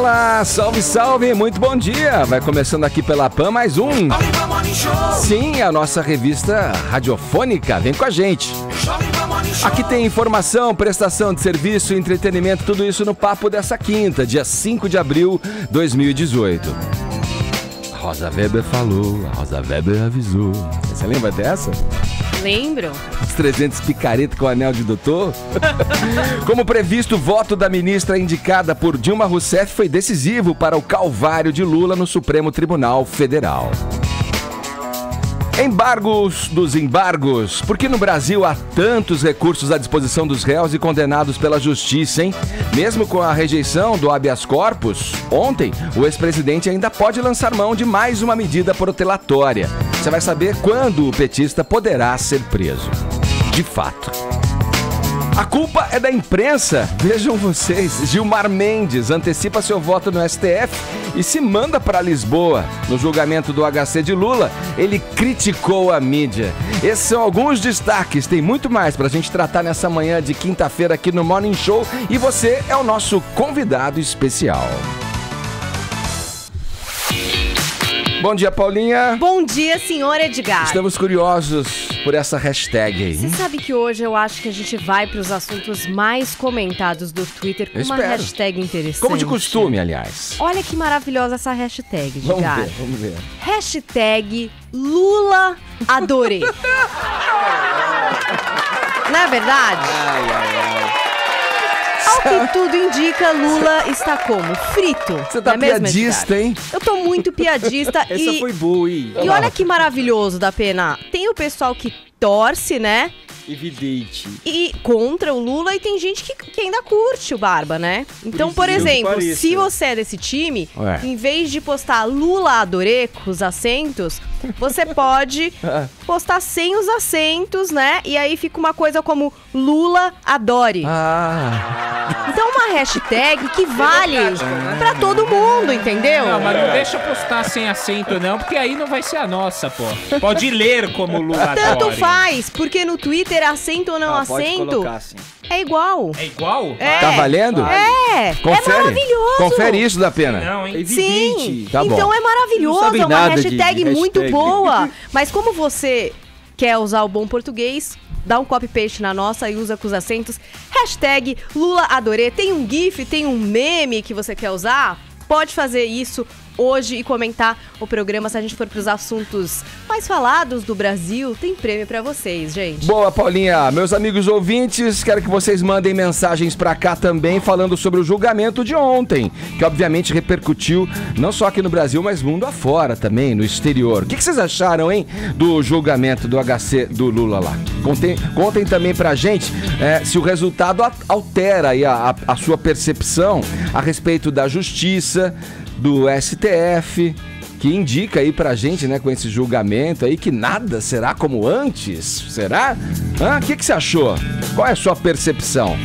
Olá, salve, salve, muito bom dia. Vai começando aqui pela PAN mais um. Sim, a nossa revista radiofônica. Vem com a gente. Aqui tem informação, prestação de serviço, entretenimento, tudo isso no papo dessa quinta, dia 5 de abril de 2018. A Rosa Weber falou, a Rosa Weber avisou. Você lembra dessa? Lembro. Os 300 picareta com o anel de doutor? Como previsto, o voto da ministra indicada por Dilma Rousseff foi decisivo para o calvário de Lula no Supremo Tribunal Federal. Embargos dos embargos. Por que no Brasil há tantos recursos à disposição dos réus e condenados pela justiça, hein? Mesmo com a rejeição do habeas corpus, ontem o ex-presidente ainda pode lançar mão de mais uma medida protelatória. Você vai saber quando o petista poderá ser preso. De fato. A culpa é da imprensa. Vejam vocês, Gilmar Mendes antecipa seu voto no STF e se manda para Lisboa. No julgamento do HC de Lula, ele criticou a mídia. Esses são alguns destaques, tem muito mais pra gente tratar nessa manhã de quinta-feira aqui no Morning Show e você é o nosso convidado especial. Bom dia, Paulinha. Bom dia, senhor Edgar. Estamos curiosos por essa hashtag aí. Você sabe que hoje eu acho que a gente vai para os assuntos mais comentados do Twitter com uma hashtag interessante. Como de costume, aliás. Olha que maravilhosa essa hashtag, Edgar. Vamos ver. Hashtag Lula adorei. Não é verdade? Ao que tudo indica, Lula está como? Frito. Você tá piadista, hein? Eu tô muito piadista. Essa foi boa, hein? E olha que maravilhoso, da Pena. Tem o pessoal que torce, né? Evidente. E contra o Lula e tem gente que ainda curte o Barba, né? Então, por exemplo, se você é desse time, em vez de postar Lula adorei com os acentos, você pode postar sem os acentos, né? E aí fica uma coisa como Lula adore. Então uma hashtag que vale pra todo mundo, entendeu? Não, mas não deixa postar sem acento não, porque aí não vai ser a nossa, pô. Pode ler como Lula adore. Tanto faz, porque no Twitter acento ou não acento assim. é igual. É igual? É. Tá valendo? Confere. É maravilhoso. Confere isso, da Pena. Não, hein? Sim, tá bom. Então é maravilhoso, é uma hashtag muito hashtag. boa. Mas como você quer usar o bom português, dá um copy-paste na nossa e usa com os acentos. Hashtag Lula adorei. Tem um GIF, tem um meme que você quer usar? Pode fazer isso hoje e comentar o programa. Se a gente for para os assuntos mais falados do Brasil, tem prêmio para vocês, gente. Boa, Paulinha. Meus amigos ouvintes, quero que vocês mandem mensagens para cá também falando sobre o julgamento de ontem, que obviamente repercutiu não só aqui no Brasil, mas mundo afora também, no exterior. O que vocês acharam, hein, do julgamento do HC do Lula lá? Contem também pra gente se o resultado altera aí a sua percepção a respeito da justiça, do STF, que indica aí pra gente, né, com esse julgamento aí, que nada será como antes. Será? O que você achou? Qual é a sua percepção?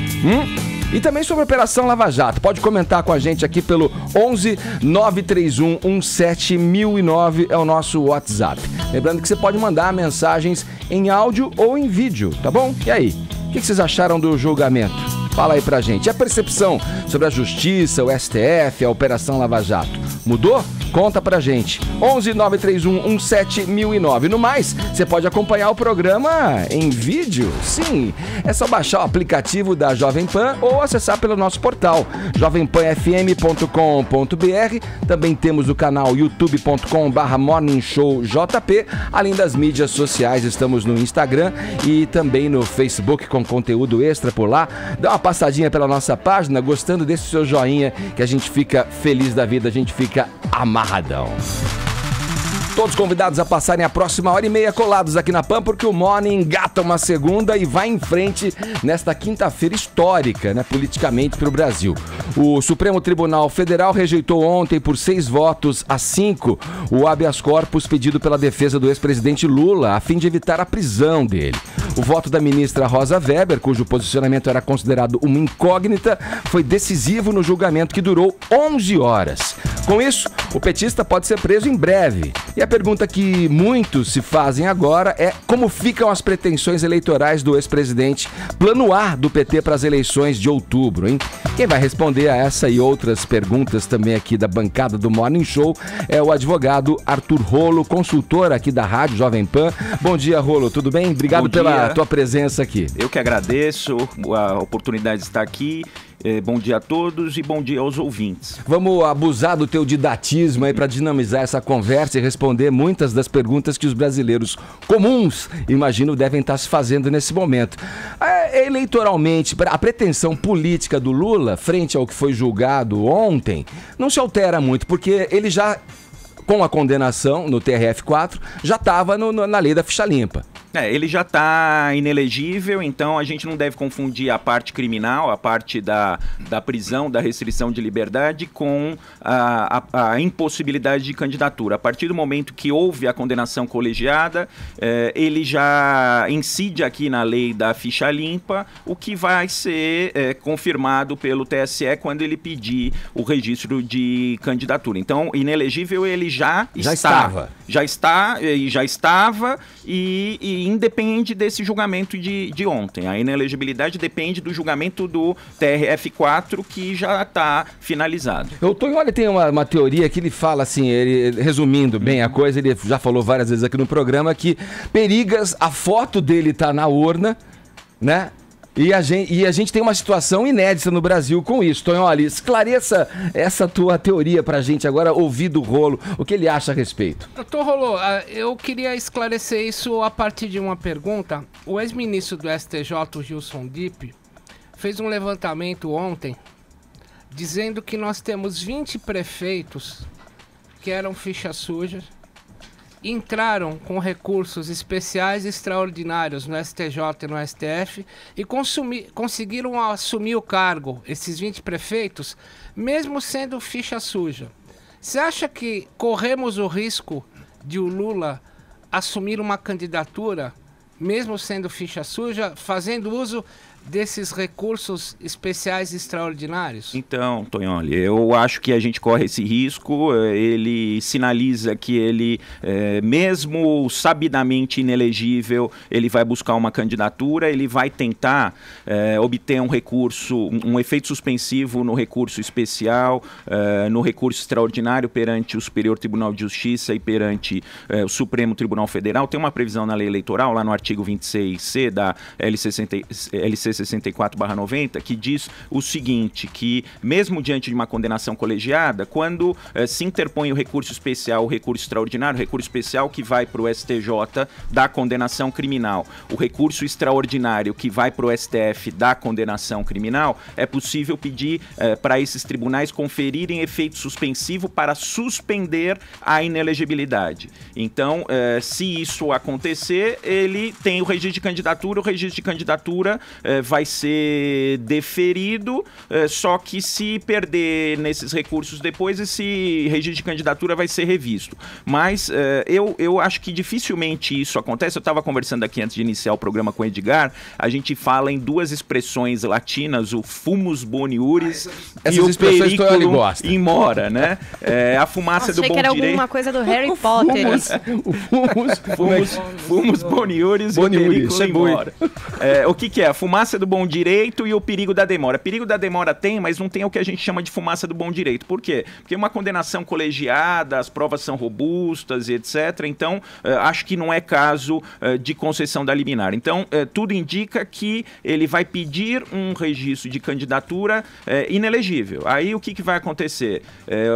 E também sobre a Operação Lava Jato. Pode comentar com a gente aqui pelo 11 931 17 1009 é o nosso WhatsApp. Lembrando que você pode mandar mensagens em áudio ou em vídeo, tá bom? E aí? O que vocês acharam do julgamento? Fala aí pra gente. E a percepção sobre a justiça, o STF, a Operação Lava Jato? Mudou? Conta pra gente. 11 931 17 1009. No mais, você pode acompanhar o programa em vídeo. Sim, é só baixar o aplicativo da Jovem Pan ou acessar pelo nosso portal jovempanfm.com.br. Também temos o canal youtube.com/morningshowjp. Além das mídias sociais, estamos no Instagram e também no Facebook com conteúdo extra por lá. Dá uma passadinha pela nossa página, gostando desse seu joinha, que a gente fica feliz da vida, a gente fica amarradão. Todos convidados a passarem a próxima hora e meia colados aqui na PAN, porque o Morning engata uma segunda e vai em frente nesta quinta-feira histórica, né, politicamente para o Brasil. O Supremo Tribunal Federal rejeitou ontem por 6 votos a 5 o habeas corpus pedido pela defesa do ex-presidente Lula, a fim de evitar a prisão dele. O voto da ministra Rosa Weber, cujo posicionamento era considerado uma incógnita, foi decisivo no julgamento que durou 11 horas. Com isso, o petista pode ser preso em breve. E a pergunta que muitos se fazem agora é como ficam as pretensões eleitorais do ex-presidente, plano A do PT para as eleições de outubro, hein? Quem vai responder a essa e outras perguntas também aqui da bancada do Morning Show é o advogado Arthur Rolo, consultor aqui da Rádio Jovem Pan. Bom dia, Rolo, tudo bem? Obrigado pela tua presença aqui. Eu que agradeço a oportunidade de estar aqui. Bom dia a todos e bom dia aos ouvintes. Vamos abusar do teu didatismo aí para dinamizar essa conversa e responder muitas das perguntas que os brasileiros comuns, imagino, devem estar se fazendo nesse momento. Eleitoralmente, a pretensão política do Lula, frente ao que foi julgado ontem, não se altera muito, porque ele já, com a condenação no TRF4, já estava na lei da ficha limpa. Ele já está inelegível, então a gente não deve confundir a parte criminal, a parte da prisão, da restrição de liberdade, com a impossibilidade de candidatura. A partir do momento que houve a condenação colegiada, ele já incide aqui na lei da ficha limpa, o que vai ser confirmado pelo TSE quando ele pedir o registro de candidatura. Então, inelegível ele já estava e independe desse julgamento de ontem. A inelegibilidade depende do julgamento do TRF4, que já está finalizado. O Tonho, olha, tem uma teoria que ele fala assim, resumindo bem a coisa, ele já falou várias vezes aqui no programa, que perigas a foto dele tá na urna, né? E a gente tem uma situação inédita no Brasil com isso. Tonho, olha, esclareça essa tua teoria pra gente agora, ouvir do Rolo, o que ele acha a respeito. Doutor Rolo, eu queria esclarecer isso a partir de uma pergunta. O ex-ministro do STJ, o Gilson Dipp, fez um levantamento ontem dizendo que nós temos 20 prefeitos que eram fichas sujas, entraram com recursos especiais extraordinários no STJ e no STF e conseguiram assumir o cargo, esses 20 prefeitos, mesmo sendo ficha suja. Você acha que corremos o risco de o Lula assumir uma candidatura, mesmo sendo ficha suja, fazendo uso desses recursos especiais extraordinários? Então, Tonholi, eu acho que a gente corre esse risco. Ele sinaliza que ele, mesmo sabidamente inelegível, ele vai buscar uma candidatura, ele vai tentar obter um recurso, um efeito suspensivo no recurso especial, no recurso extraordinário perante o Superior Tribunal de Justiça e perante o Supremo Tribunal Federal. Tem uma previsão na lei eleitoral, lá no artigo 26C da LC 64/90, que diz o seguinte, que mesmo diante de uma condenação colegiada, quando se interpõe o recurso especial, o recurso extraordinário, o recurso especial que vai para o STJ da condenação criminal, o recurso extraordinário que vai para o STF da condenação criminal, é possível pedir para esses tribunais conferirem efeito suspensivo para suspender a inelegibilidade. Então, se isso acontecer, ele tem o registro de candidatura, o registro de candidatura vai ser deferido, só que se perder nesses recursos depois, esse registro de candidatura vai ser revisto. Mas eu acho que dificilmente isso acontece. Eu estava conversando aqui antes de iniciar o programa com o Edgar, a gente fala em duas expressões latinas, o fumus boniuris e o periculum in mora, né? A fumaça do bom direito... Achei que era alguma coisa do Harry Potter. Fumus boniuris e o periculum in mora. O que é? A fumaça do bom direito e o perigo da demora. Perigo da demora tem, mas não tem o que a gente chama de fumaça do bom direito. Por quê? Porque uma condenação colegiada, as provas são robustas e etc. Então, acho que não é caso de concessão da liminar. Então, tudo indica que ele vai pedir um registro de candidatura inelegível. Aí, o que vai acontecer?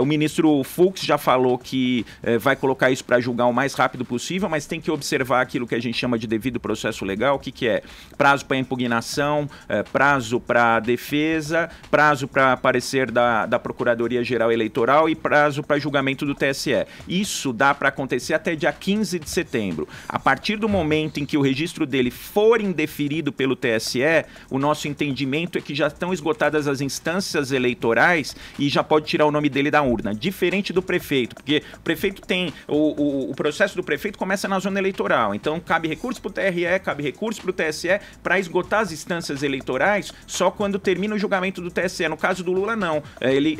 O ministro Fux já falou que vai colocar isso para julgar o mais rápido possível, mas tem que observar aquilo que a gente chama de devido processo legal. O que é? Prazo para impugnação, prazo para defesa, prazo para parecer da Procuradoria-Geral Eleitoral e prazo para julgamento do TSE. Isso dá para acontecer até dia 15 de setembro. A partir do momento em que o registro dele for indeferido pelo TSE, o nosso entendimento é que já estão esgotadas as instâncias eleitorais e já pode tirar o nome dele da urna. Diferente do prefeito, porque o prefeito tem... O processo do prefeito começa na zona eleitoral. Então, cabe recurso para o TRE, cabe recurso para o TSE para esgotar as instâncias instâncias eleitorais só quando termina o julgamento do TSE. No caso do Lula, não.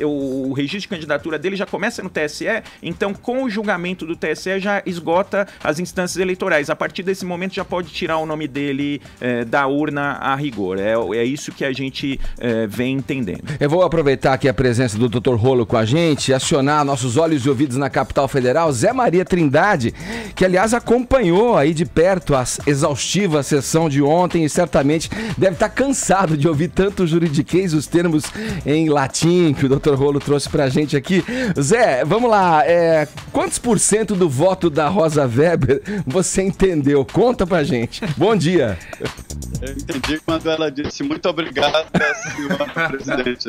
O registro de candidatura dele já começa no TSE, então com o julgamento do TSE já esgota as instâncias eleitorais. A partir desse momento já pode tirar o nome dele da urna a rigor. É isso que a gente vem entendendo. Eu vou aproveitar aqui a presença do Dr. Rolo com a gente, acionar nossos olhos e ouvidos na capital federal, Zé Maria Trindade, que aliás acompanhou aí de perto a exaustiva sessão de ontem e certamente deve estar cansado de ouvir tanto juridiquês, os termos em latim que o Dr. Rolo trouxe pra gente aqui. Zé, vamos lá, quantos % do voto da Rosa Weber você entendeu? Conta pra gente. Bom dia. Eu entendi quando ela disse muito obrigado, senhora presidente.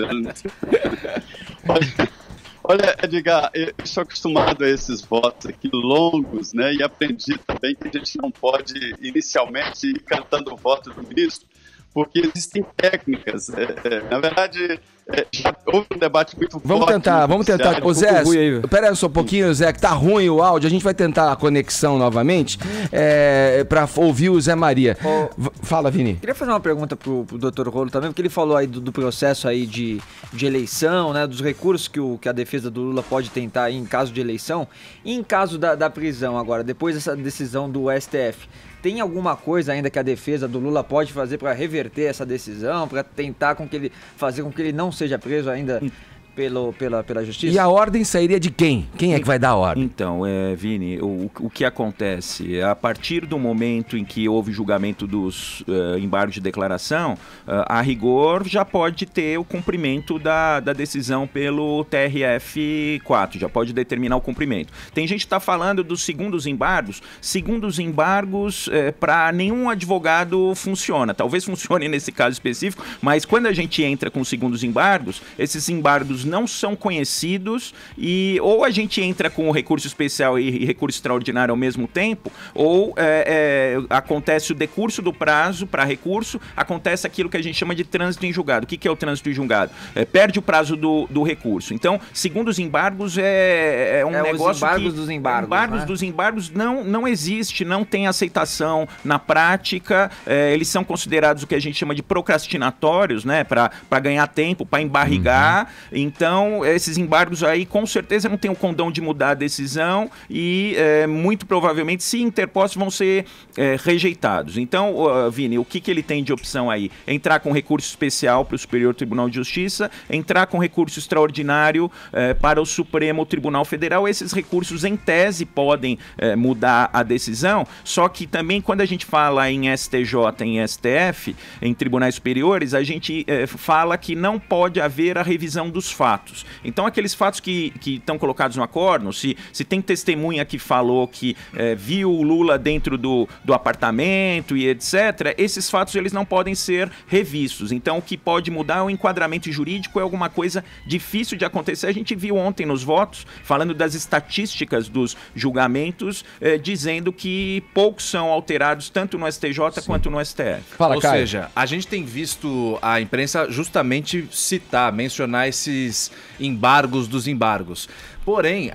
Olha, Edgar, eu sou acostumado a esses votos aqui longos, né? E aprendi também que a gente não pode inicialmente ir cantando o voto do ministro, porque existem técnicas. Na verdade, já houve um debate muito forte. Vamos tentar. Ô Zé, espera só um pouquinho, Zé, que tá ruim o áudio. A gente vai tentar a conexão novamente para ouvir o Zé Maria. Fala, Vini. Queria fazer uma pergunta pro Dr. Rolo também, porque ele falou aí do processo aí de eleição, né, dos recursos que a defesa do Lula pode tentar aí em caso de eleição. E em caso da prisão agora, depois dessa decisão do STF, tem alguma coisa ainda que a defesa do Lula pode fazer para reverter essa decisão, para tentar fazer com que ele não seja preso ainda pela justiça? E a ordem sairia de quem? Quem é que vai dar a ordem? Então, Vini, o que acontece? A partir do momento em que houve julgamento dos embargos de declaração, a rigor já pode ter o cumprimento da decisão pelo TRF4, já pode determinar o cumprimento. Tem gente que está falando dos segundos embargos. Segundos embargos, para nenhum advogado funciona. Talvez funcione nesse caso específico, mas quando a gente entra com segundos embargos, esses embargos não são conhecidos e ou a gente entra com o recurso especial e recurso extraordinário ao mesmo tempo, ou acontece o decurso do prazo para recurso, acontece aquilo que a gente chama de trânsito em julgado. O que é o trânsito em julgado? Perde o prazo do recurso. Então, segundo os embargos, é um negócio os embargos dos embargos. Embargos, né? Dos embargos não existe, não tem aceitação na prática, eles são considerados o que a gente chama de procrastinatórios, né, para ganhar tempo, para embarrigar. Então, esses embargos aí, com certeza, não tem o condão de mudar a decisão e, muito provavelmente, se interpostos, vão ser rejeitados. Então, Vini, o que ele tem de opção aí? Entrar com recurso especial para o Superior Tribunal de Justiça, entrar com recurso extraordinário para o Supremo Tribunal Federal. Esses recursos, em tese, podem mudar a decisão, só que também, quando a gente fala em STJ, em STF, em tribunais superiores, a gente fala que não pode haver a revisão dos fatos. Então, aqueles fatos que estão colocados no acórdão, se tem testemunha que falou que viu o Lula dentro do apartamento e etc., esses fatos eles não podem ser revistos. Então, o que pode mudar é o enquadramento jurídico, é alguma coisa difícil de acontecer. A gente viu ontem nos votos, falando das estatísticas dos julgamentos, dizendo que poucos são alterados tanto no STJ quanto no STF. Fala, Ou seja, a gente tem visto a imprensa justamente mencionar esses embargos dos embargos. Porém,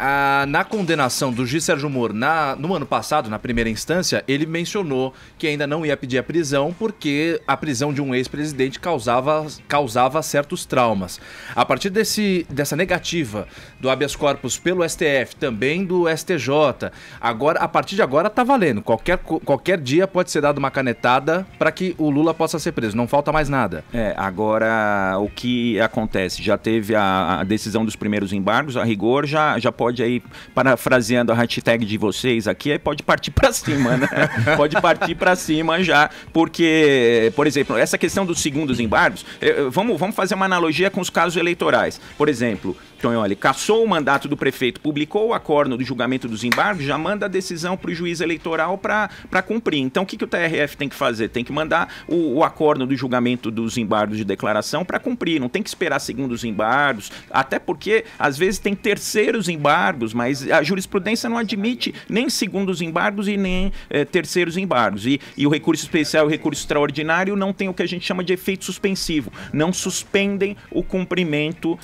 na condenação do juiz Sérgio Moro no ano passado, na primeira instância, ele mencionou que ainda não ia pedir a prisão porque a prisão de um ex-presidente causava certos traumas. A partir dessa negativa do habeas corpus pelo STF, também do STJ, a partir de agora tá valendo. Qualquer dia pode ser dado uma canetada para que o Lula possa ser preso. Não falta mais nada. Agora, o que acontece? Já teve a decisão dos primeiros embargos, a rigor já pode aí, parafraseando a hashtag de vocês aqui, aí pode partir para cima, né? Pode partir para cima já, porque, por exemplo, essa questão dos segundos embargos, vamos fazer uma analogia com os casos eleitorais. Por exemplo, Tonholi cassou o mandato do prefeito, publicou o acórdão do julgamento dos embargos, já manda a decisão para o juiz eleitoral para cumprir. Então, o que o TRF tem que fazer? Tem que mandar o acórdão do julgamento dos embargos de declaração para cumprir. Não tem que esperar segundos embargos, até porque, às vezes, tem terceiros terceiros embargos, mas a jurisprudência não admite nem segundos embargos e nem terceiros embargos. E o recurso especial e o recurso extraordinário não tem o que a gente chama de efeito suspensivo, não suspendem o cumprimento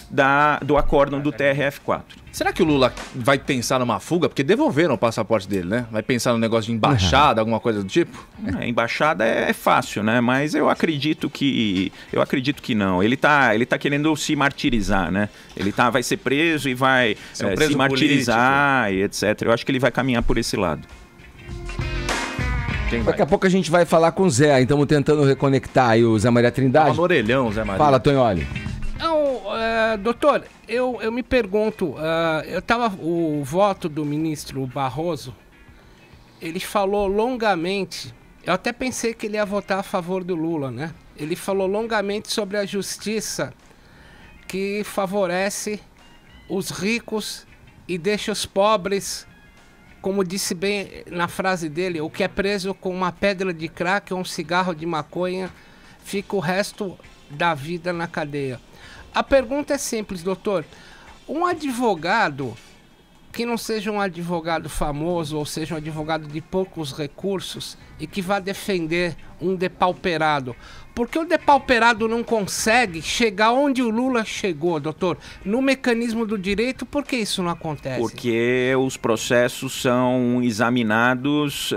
do acórdão do TRF4. Será que o Lula vai pensar numa fuga? Porque devolveram o passaporte dele, né? Vai pensar no negócio de embaixada, alguma coisa do tipo? Embaixada é fácil, né? Mas eu acredito que não. Ele tá querendo se martirizar, né? Ele vai ser preso e vai se martirizar político, e etc. Eu acho que ele vai caminhar por esse lado. Daqui a pouco a gente vai falar com o Zé, então tentando reconectar aí o Zé Maria Trindade. Tava no orelhão, Zé Maria. Fala, Tonholi. Não, doutor, eu me pergunto, o voto do ministro Barroso, ele falou longamente, eu até pensei que ele ia votar a favor do Lula, né? Ele falou longamente sobre a justiça que favorece os ricos e deixa os pobres, como disse bem na frase dele, o que é preso com uma pedra de crack ou um cigarro de maconha, fica o resto da vida na cadeia. A pergunta é simples, doutor. Um advogado que não seja um advogado famoso, ou seja um advogado de poucos recursos e que vá defender um depauperado, por que o depauperado não consegue chegar onde o Lula chegou, doutor? No mecanismo do direito, por que isso não acontece? Porque os processos são examinados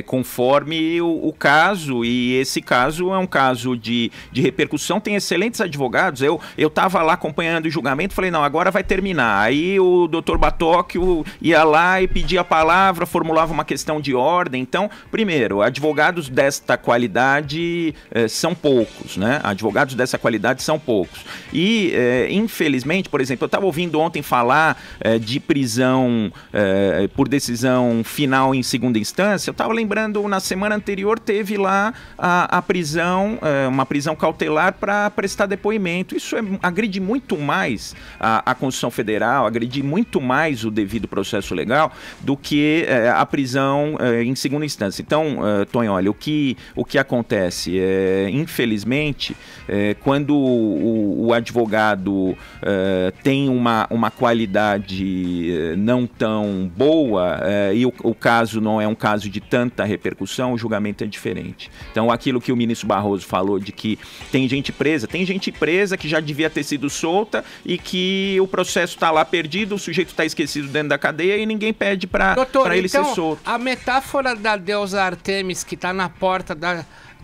conforme o caso, e esse caso é um caso de repercussão, tem excelentes advogados. Eu estava lá acompanhando o julgamento, falei, não, agora vai terminar. Aí o doutor Batóquio ia lá e pedia a palavra, formulava uma questão de ordem. Então, primeiro, advogados desta qualidade são poucos, né? Advogados dessa qualidade são poucos. E, infelizmente, por exemplo, eu estava ouvindo ontem falar de prisão por decisão final em segunda instância. Eu estava lembrando, na semana anterior teve lá a prisão, uma prisão cautelar para prestar depoimento. Isso agride muito mais a Constituição Federal, agride muito mais o devido processo legal do que a prisão em segunda instância. Então, Tonholi, o que acontece? Infelizmente, quando o advogado tem uma qualidade não tão boa e o caso não é um caso de tanta repercussão, o julgamento é diferente. Então, aquilo que o ministro Barroso falou de que tem gente presa que já devia ter sido solta e que o processo está lá perdido, o sujeito está esquecido dentro da cadeia e ninguém pede para ele ser solto. A metáfora da deusa Artemis que está na porta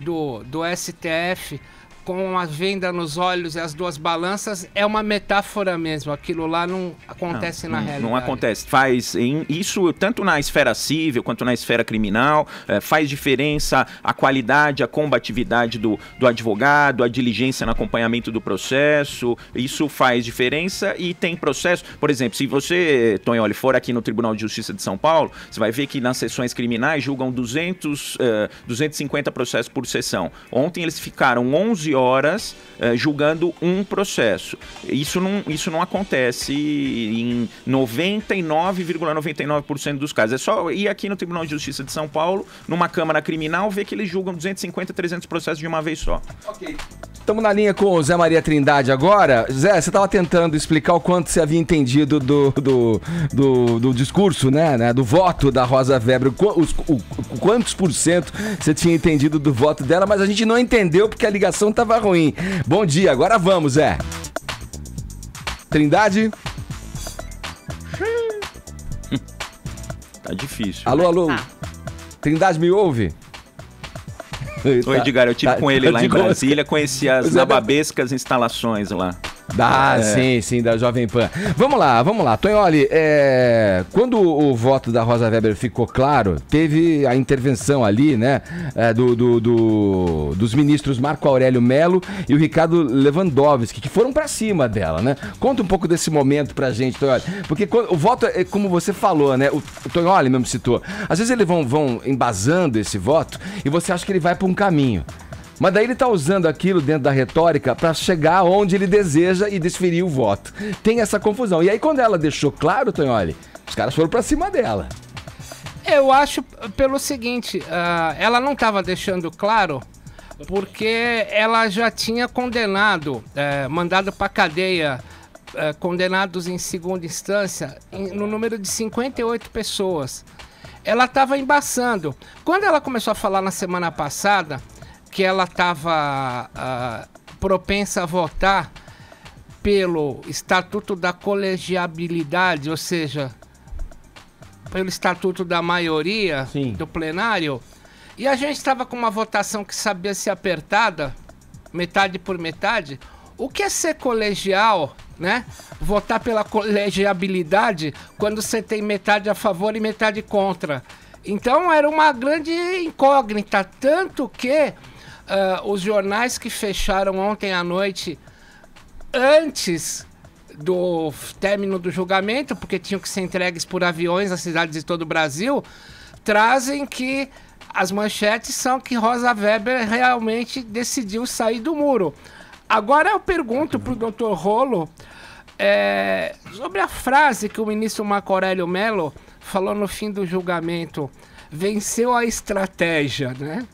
do STF com a venda nos olhos e as duas balanças é uma metáfora mesmo. Aquilo lá não acontece na realidade. Não acontece. Isso tanto na esfera civil quanto na esfera criminal, faz diferença a qualidade, a combatividade do advogado, a diligência no acompanhamento do processo. Isso faz diferença e tem processo. Por exemplo, se você, Tonholi, for aqui no Tribunal de Justiça de São Paulo, você vai ver que nas sessões criminais julgam 250 processos por sessão. Ontem eles ficaram 11 horas julgando um processo. Isso não acontece em 99,99% dos casos. É só ir aqui no Tribunal de Justiça de São Paulo, numa Câmara Criminal, ver que eles julgam 250, 300 processos de uma vez só. Ok. Estamos na linha com o Zé Maria Trindade agora. Zé, você estava tentando explicar o quanto você havia entendido do discurso, né, do voto da Rosa Weber, quantos por cento você tinha entendido do voto dela, mas a gente não entendeu porque a ligação estava ruim. Bom dia, agora vamos, Zé. Trindade? Tá difícil. Alô? Trindade, me ouve? Oi, Edgar, eu estive com ele lá em Brasília, conheci as nababescas instalações lá. Sim, da Jovem Pan. Vamos lá. Tonholi, quando o voto da Rosa Weber ficou claro, teve a intervenção ali, né, dos ministros Marco Aurélio Mello e o Ricardo Lewandowski, que foram pra cima dela, né? Conta um pouco desse momento pra gente, Tonholi, porque o voto é como você falou, né, o Tonholi mesmo citou, às vezes eles vão embasando esse voto e você acha que ele vai pra um caminho. Mas daí ele tá usando aquilo dentro da retórica para chegar onde ele deseja e desferir o voto. Tem essa confusão. E aí quando ela deixou claro, Tonholi, os caras foram para cima dela. Eu acho pelo seguinte, ela não estava deixando claro porque ela já tinha condenado, mandado para cadeia condenados em segunda instância no número de 58 pessoas. Ela estava embaçando. Quando ela começou a falar na semana passada que ela estava propensa a votar pelo Estatuto da Colegiabilidade, ou seja, pelo Estatuto da Maioria do plenário, e a gente estava com uma votação que sabia ser apertada, metade por metade. O que é ser colegial, né? Votar pela colegiabilidade quando você tem metade a favor e metade contra. Então era uma grande incógnita, tanto que os jornais que fecharam ontem à noite, antes do término do julgamento, porque tinham que ser entregues por aviões às cidades de todo o Brasil, trazem que as manchetes são que Rosa Weber realmente decidiu sair do muro. Agora eu pergunto para o Dr. Rolo sobre a frase que o ministro Marco Aurélio Mello falou no fim do julgamento: venceu a estratégia, né?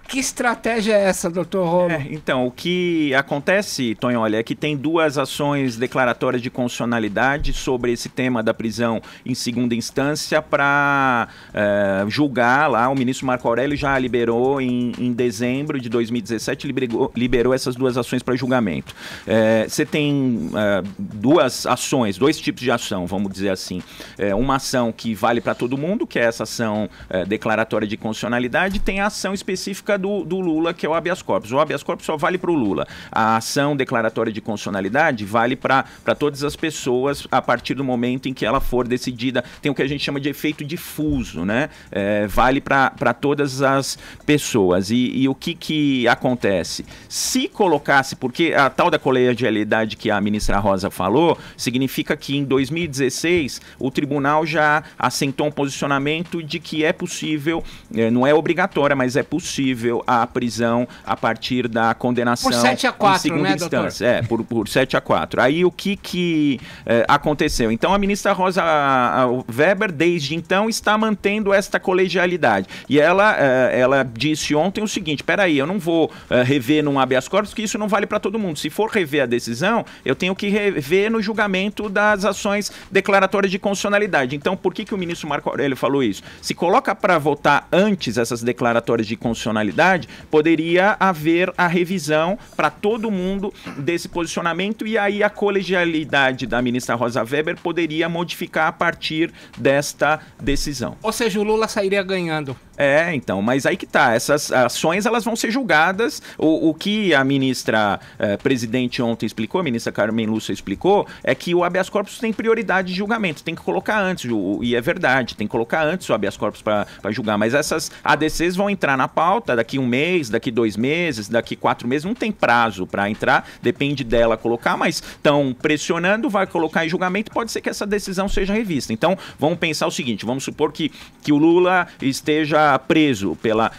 Que estratégia é essa, doutor Rolo? Então, o que acontece, Tonho, olha, é que tem duas ações declaratórias de constitucionalidade sobre esse tema da prisão em segunda instância para julgar lá. O ministro Marco Aurélio já liberou em dezembro de 2017, liberou essas duas ações para julgamento. Você tem duas ações, dois tipos de ação, vamos dizer assim. Uma ação que vale para todo mundo, que é essa ação declaratória de constitucionalidade, tem a ação específica do Lula, que é o habeas corpus. O habeas corpus só vale para o Lula. A ação declaratória de constitucionalidade vale para todas as pessoas a partir do momento em que ela for decidida. Tem o que a gente chama de efeito difuso, né? Vale para todas as pessoas. E o que acontece? Se colocasse, porque a tal da colegialidade que a ministra Rosa falou, significa que em 2016 o tribunal já assentou um posicionamento de que é possível, não é obrigatória, mas é possível a prisão a partir da condenação por 7-4, em segunda instância. Por 7-4. Aí o que aconteceu? Então a ministra Rosa Weber, desde então, está mantendo esta colegialidade. E ela disse ontem o seguinte: peraí, eu não vou rever num habeas corpus, porque isso não vale para todo mundo. Se for rever a decisão, eu tenho que rever no julgamento das ações declaratórias de constitucionalidade. Então, por que o ministro Marco Aurélio falou isso? Se coloca para votar antes essas declaratórias de constitucionalidade, poderia haver a revisão para todo mundo desse posicionamento, e aí a colegialidade da ministra Rosa Weber poderia modificar a partir desta decisão. Ou seja, o Lula sairia ganhando. Então, mas aí que tá, essas ações elas vão ser julgadas. O que a ministra presidente ontem explicou, a ministra Carmen Lúcia explicou, é que o habeas corpus tem prioridade de julgamento, tem que colocar antes, e é verdade, tem que colocar antes o habeas corpus para julgar, mas essas ADCs vão entrar na pauta daqui 1 mês, daqui 2 meses, daqui 4 meses, não tem prazo para entrar, depende dela colocar, mas estão pressionando, vai colocar em julgamento, pode ser que essa decisão seja revista. Então, vamos pensar o seguinte, vamos supor que o Lula esteja preso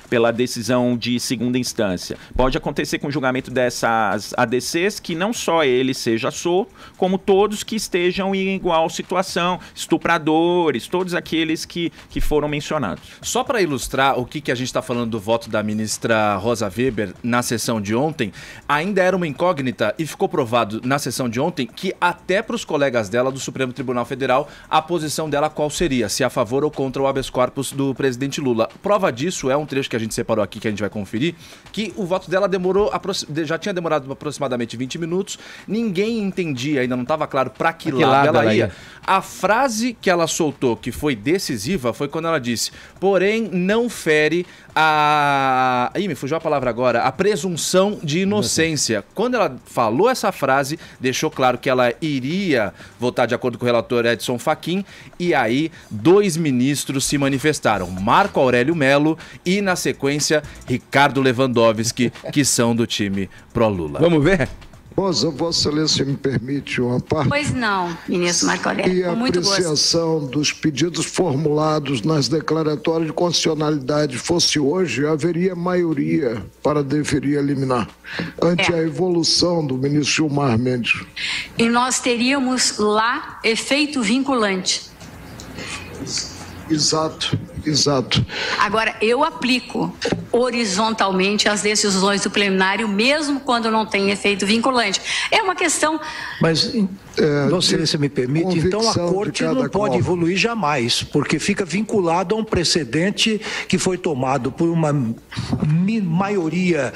pela decisão de segunda instância. Pode acontecer com o julgamento dessas ADCs que não só ele seja solto, como todos que estejam em igual situação, estupradores, todos aqueles que foram mencionados. Só para ilustrar o que a gente está falando do voto da ministra Rosa Weber na sessão de ontem, ainda era uma incógnita e ficou provado na sessão de ontem que até para os colegas dela do Supremo Tribunal Federal, a posição dela qual seria, se a favor ou contra o habeas corpus do presidente Lula. Prova disso é um trecho que a gente separou aqui, que a gente vai conferir, que o voto dela já tinha demorado aproximadamente 20 minutos, ninguém entendia, ainda não estava claro para que lado ela ia. A frase que ela soltou, que foi decisiva, foi quando ela disse: porém, não fere me fugiu a palavra agora, a presunção de inocência. Quando ela falou essa frase, deixou claro que ela iria votar de acordo com o relator Edson Fachin, e aí 2 ministros se manifestaram, Marco Aurélio Mello e, na sequência, Ricardo Lewandowski, que são do time pró-Lula. Vamos ver? Vossa Excelência me permite uma parte? Pois não, ministro Marco Aurélio. E a apreciação dos pedidos formulados nas declaratórias de constitucionalidade fosse hoje, haveria maioria para deferir eliminar, ante a evolução do ministro Gilmar Mendes. E nós teríamos lá efeito vinculante. Exato. Exato. Agora, eu aplico horizontalmente as decisões do plenário, mesmo quando não tem efeito vinculante. É uma questão... Mas, não sei se me permite, então a Corte não pode evoluir jamais, porque fica vinculado a um precedente que foi tomado por uma maioria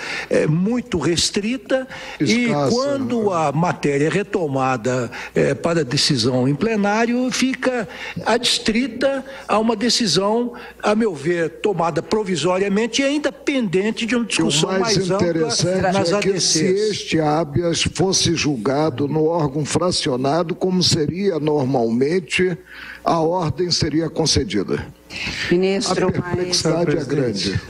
muito restrita, e quando a matéria é retomada para decisão em plenário, fica adstrita a uma decisão, a meu ver, tomada provisoriamente e ainda pendente de uma discussão mais ampla nas ADCs. Que se este habeas fosse julgado no órgão fracionado, como seria normalmente, a ordem seria concedida. Ministro, a perplexidade é grande.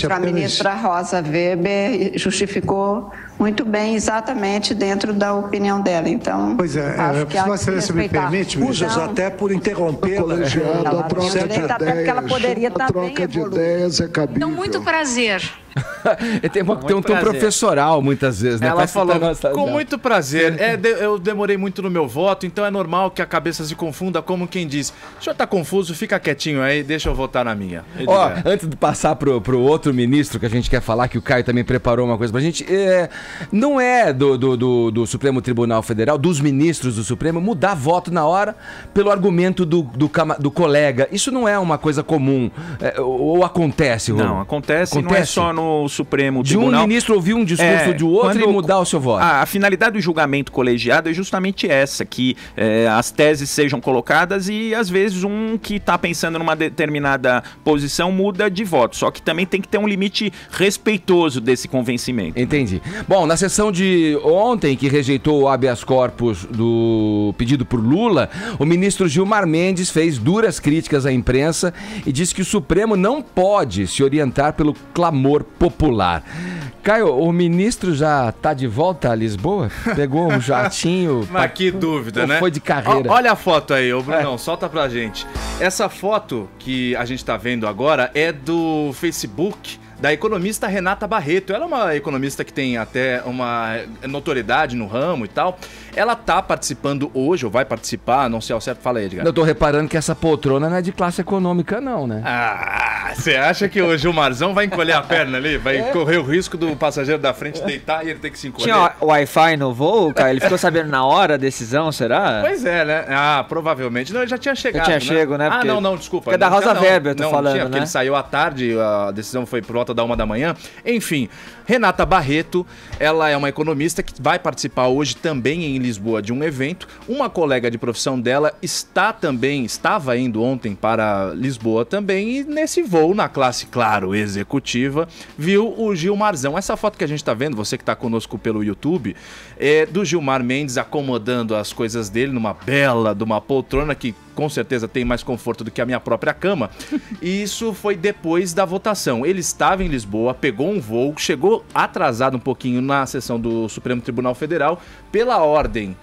A ministra Rosa Weber justificou muito bem, exatamente dentro da opinião dela. Então, pois é, se Vossa Excelência me permite, Usas até por interrompê-la. A troca de ideias é cabível. Então, muito prazer. Tem um tom professoral, muitas vezes, né? Ela falou, com muito prazer. Eu demorei muito no meu voto, então é normal que a cabeça se confunda, como quem diz, o senhor tá confuso, fica quietinho aí, deixa eu votar na minha. Ó, antes de passar pro outro ministro que a gente quer falar, que o Caio também preparou uma coisa pra gente, não é do Supremo Tribunal Federal, dos ministros do Supremo, mudar voto na hora pelo argumento do colega. Isso não é uma coisa comum, ou acontece, Rô? Não, acontece, não é só no Supremo Tribunal. De um ministro ouvir um discurso de outro e mudar o seu voto. A finalidade do julgamento colegiado é justamente essa, que as teses sejam colocadas e às vezes um que está pensando numa determinada posição muda de voto, só que também tem que ter um limite respeitoso desse convencimento. Entendi. Bom, na sessão de ontem, que rejeitou o habeas corpus do pedido por Lula, o ministro Gilmar Mendes fez duras críticas à imprensa e disse que o Supremo não pode se orientar pelo clamor popular. Caio, o ministro já tá de volta a Lisboa? Pegou um jatinho? Mas que dúvida, né? Foi de carreira? Olha a foto aí, ô Brunão, solta pra gente. Essa foto que a gente tá vendo agora é do Facebook da economista Renata Barreto. Ela é uma economista que tem até uma notoriedade no ramo e tal. Ela tá participando hoje, ou vai participar, não sei ao certo, fala aí, Edgar. Eu tô reparando que essa poltrona não é de classe econômica não, né? Ah, você acha que o Gilmarzão vai encolher a perna ali? Vai correr o risco do passageiro da frente deitar e ele ter que se encolher? Tinha Wi-Fi no voo, cara? Ele ficou sabendo na hora a decisão, será? Pois é, né? Ah, provavelmente. Não, ele já tinha chegado, já tinha chego, né? Porque... não, desculpa. É da Rosa Weber, eu tô falando, tinha, porque né? ele saiu à tarde, a decisão foi por volta da 1 da manhã. Enfim, Renata Barreto, ela é uma economista que vai participar hoje também em Lisboa de um evento. Uma colega de profissão dela estava indo ontem para Lisboa também, e nesse voo, na classe, claro, executiva, viu o Gilmarzão. Essa foto que a gente está vendo, você que está conosco pelo YouTube, é do Gilmar Mendes acomodando as coisas dele numa bela de uma poltrona que com certeza tem mais conforto do que a minha própria cama. E isso foi depois da votação. Ele estava em Lisboa, pegou um voo, chegou atrasado um pouquinho na sessão do Supremo Tribunal Federal, pela ordem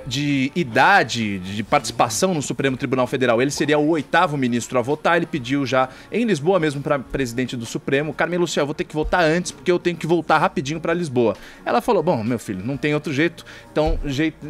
de idade, de participação no Supremo Tribunal Federal. Ele seria o 8º ministro a votar. Ele pediu já em Lisboa mesmo para presidente do Supremo: Carmen Lúcia, eu vou ter que votar antes porque eu tenho que voltar rapidinho para Lisboa. Ela falou: bom, meu filho, não tem outro jeito, então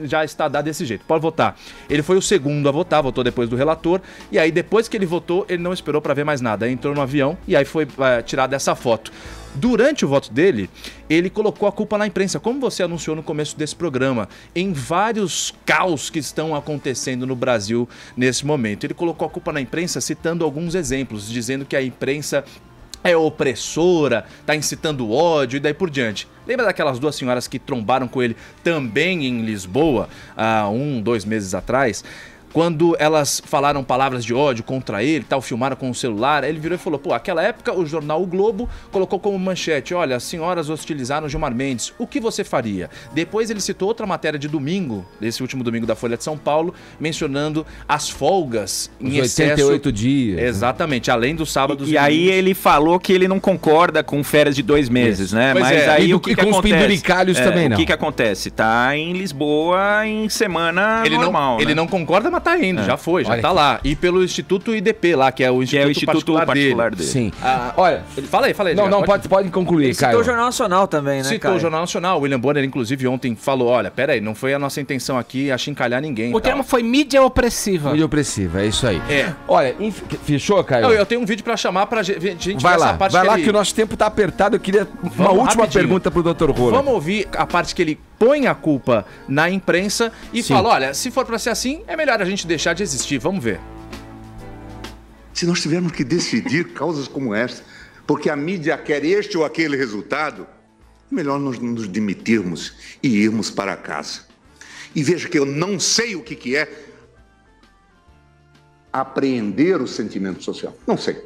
já está dado desse jeito, pode votar. Ele foi o segundo a votar, votou depois do relator, e aí depois que ele votou, ele não esperou para ver mais nada, aí entrou no avião e aí foi tirada essa foto. Durante o voto dele, ele colocou a culpa na imprensa, como você anunciou no começo desse programa, em vários caos que estão acontecendo no Brasil nesse momento. Ele colocou a culpa na imprensa citando alguns exemplos, dizendo que a imprensa é opressora, tá incitando ódio e daí por diante. Lembra daquelas duas senhoras que trombaram com ele também em Lisboa, há 2 meses atrás? Quando elas falaram palavras de ódio contra ele, tal, filmaram com o celular, ele virou e falou: pô, aquela época o jornal O Globo colocou como manchete: olha, as senhoras hostilizaram Gilmar Mendes, o que você faria? Depois ele citou outra matéria de domingo, desse último domingo da Folha de São Paulo, mencionando as folgas em excesso. 88 dias. Exatamente, além dos sábados e aí ele falou que ele não concorda com férias de 2 meses, né? Pois mas aí o que com acontece? Os penduricalhos também não. O que acontece? Tá em Lisboa em semana normal, Ele não concorda, mas tá indo, já foi, já tá lá. E pelo Instituto IDP lá, que é o Instituto particular dele. Sim. Olha, fala aí. Não, pode concluir, Caio. Citou o Jornal Nacional também, né, Citou o Jornal Nacional. O William Bonner, inclusive, ontem falou, olha, peraí, não foi a nossa intenção aqui achincalhar ninguém. O termo foi mídia opressiva. Mídia opressiva, é isso aí. Olha, fechou, Caio? Eu tenho um vídeo pra chamar pra gente vai lá, que o nosso tempo tá apertado. Eu queria uma última pergunta pro Dr. Roller. Vamos ouvir a parte que ele põe a culpa na imprensa e fala, olha, se for pra ser assim, é melhor a gente deixar de existir. Vamos ver. Se nós tivermos que decidir causas como essa, porque a mídia quer este ou aquele resultado, é melhor nós nos demitirmos e irmos para casa. E veja que eu não sei o que é apreender o sentimento social. Não sei.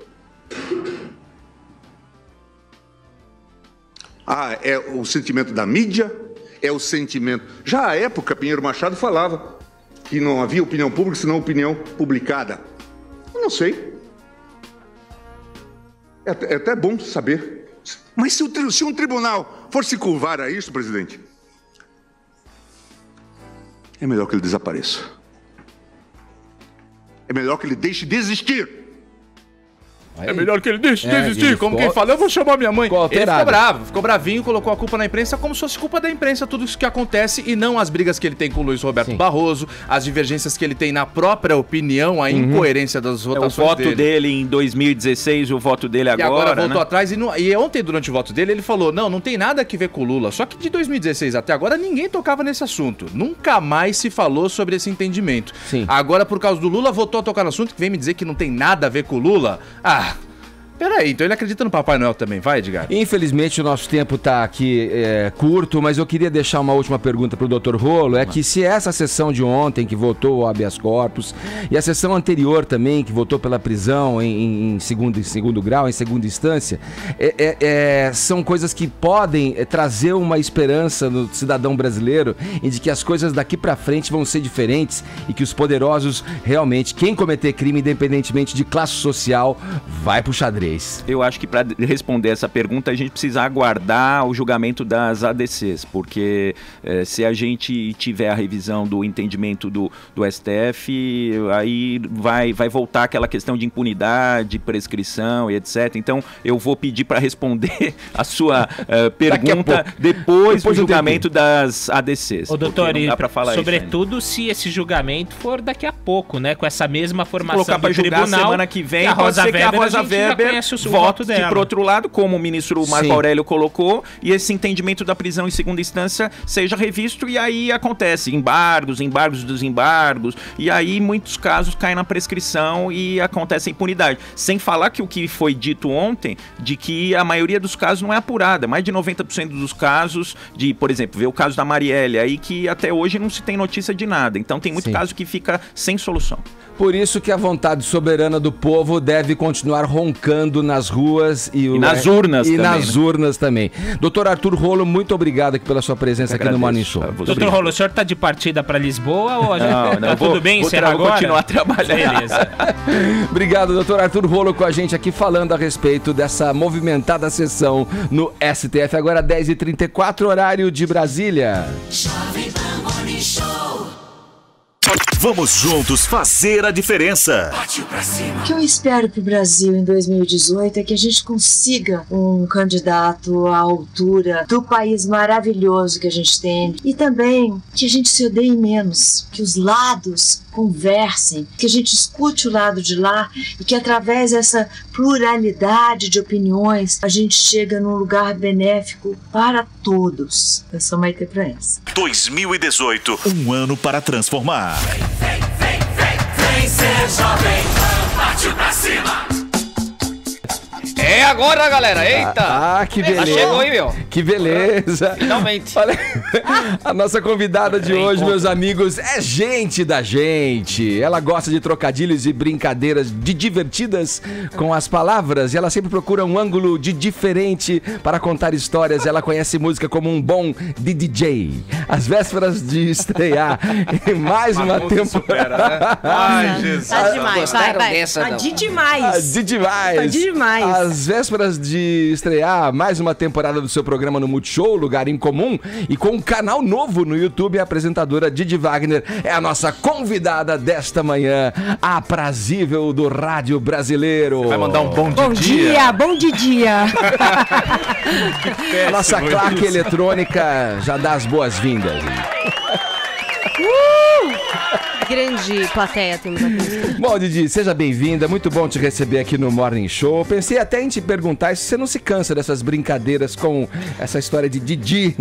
É o sentimento da mídia, é o sentimento... Já à época, Pinheiro Machado falava que não havia opinião pública, senão opinião publicada. Eu não sei. É até bom saber. Mas se um tribunal for se curvar a isso, presidente, é melhor que ele desapareça. É melhor que ele deixe de existir. É melhor que ele deixe de existir, como quem fala, eu vou chamar minha mãe. Ele ficou bravo, ficou bravinho, colocou a culpa na imprensa como se fosse culpa da imprensa tudo isso que acontece e não as brigas que ele tem com o Luiz Roberto Barroso, as divergências que ele tem na própria opinião, a incoerência das votações o voto dele em 2016 e o voto dele agora, e agora voltou atrás e ontem durante o voto dele ele falou, não tem nada a ver com o Lula, só que de 2016 até agora ninguém tocava nesse assunto, nunca mais se falou sobre esse entendimento. Agora por causa do Lula voltou a tocar no assunto que vem me dizer que não tem nada a ver com o Lula. Peraí, então ele acredita no Papai Noel também, vai, Edgar? Infelizmente o nosso tempo tá aqui curto, mas eu queria deixar uma última pergunta pro Dr. Rolo, que se essa sessão de ontem que votou o habeas corpus e a sessão anterior também que votou pela prisão em segundo grau, em segunda instância, são coisas que podem trazer uma esperança no cidadão brasileiro e de que as coisas daqui pra frente vão ser diferentes e que os poderosos realmente, quem cometer crime independentemente de classe social, vai pro xadrez. Eu acho que para responder essa pergunta a gente precisa aguardar o julgamento das ADCs, porque se a gente tiver a revisão do entendimento do STF, aí vai voltar aquela questão de impunidade, prescrição e etc. Então eu vou pedir para responder a sua pergunta depois do julgamento das ADCs. Ô, doutor, não dá pra falar sobretudo se esse julgamento for daqui a pouco, né? Com essa mesma formação do tribunal, semana que vem, pode ser que a Rosa Weber voto que, por outro lado, como o ministro Marco Aurélio colocou, e esse entendimento da prisão em segunda instância seja revisto, e aí acontece embargos, desembargos, e aí muitos casos caem na prescrição e acontece a impunidade. Sem falar que o que foi dito ontem, de que a maioria dos casos não é apurada, mais de 90% dos casos, por exemplo, ver o caso da Marielle, aí que até hoje não se tem notícia de nada, então tem muito caso que fica sem solução. Por isso que a vontade soberana do povo deve continuar roncando nas ruas e nas urnas também. Nas urnas também. Doutor Arthur Rolo, muito obrigado aqui pela sua presença aqui no Morning Show. Doutor Rolo, o senhor está de partida para Lisboa ou tá tudo bem encerrar agora? Vou continuar trabalhando. Beleza. Obrigado, doutor Arthur Rolo, com a gente aqui falando a respeito dessa movimentada sessão no STF. Agora 10h34, horário de Brasília. Vamos juntos fazer a diferença. O que eu espero para o Brasil em 2018 é que a gente consiga um candidato à altura do país maravilhoso que a gente tem e também que a gente se odeie menos, que os lados conversem, que a gente escute o lado de lá e que através dessa pluralidade de opiniões a gente chega num lugar benéfico para todos. Eu sou Maite Proença. 2018, um ano para transformar. Vem ser jovem, partiu pra cima. É agora, galera. Eita! Que beleza. Chegou aí, meu. Que beleza. Finalmente. Olha, a nossa convidada de hoje, meus amigos, é gente da gente. Ela gosta de trocadilhos e brincadeiras divertidas com as palavras. E ela sempre procura um ângulo diferente para contar histórias. Ela conhece música como um bom DJ. Às vésperas de estrear em mais uma temporada. Né? Ai, Jesus. Tá demais. Vai. Tá demais. Tá demais. Tá demais. Às vésperas de estrear mais uma temporada do seu programa programa no Multishow, Lugar em Comum, e com um canal novo no YouTube, a apresentadora Didi Wagner é a nossa convidada desta manhã, aprazível do rádio brasileiro. Vai mandar um bom dia. Bom dia. A nossa claque eletrônica já dá as boas-vindas. Grande plateia temos aqui. Bom, Didi, seja bem-vinda. Muito bom te receber aqui no Morning Show. Pensei até em te perguntar se você não se cansa dessas brincadeiras com essa história de Didi.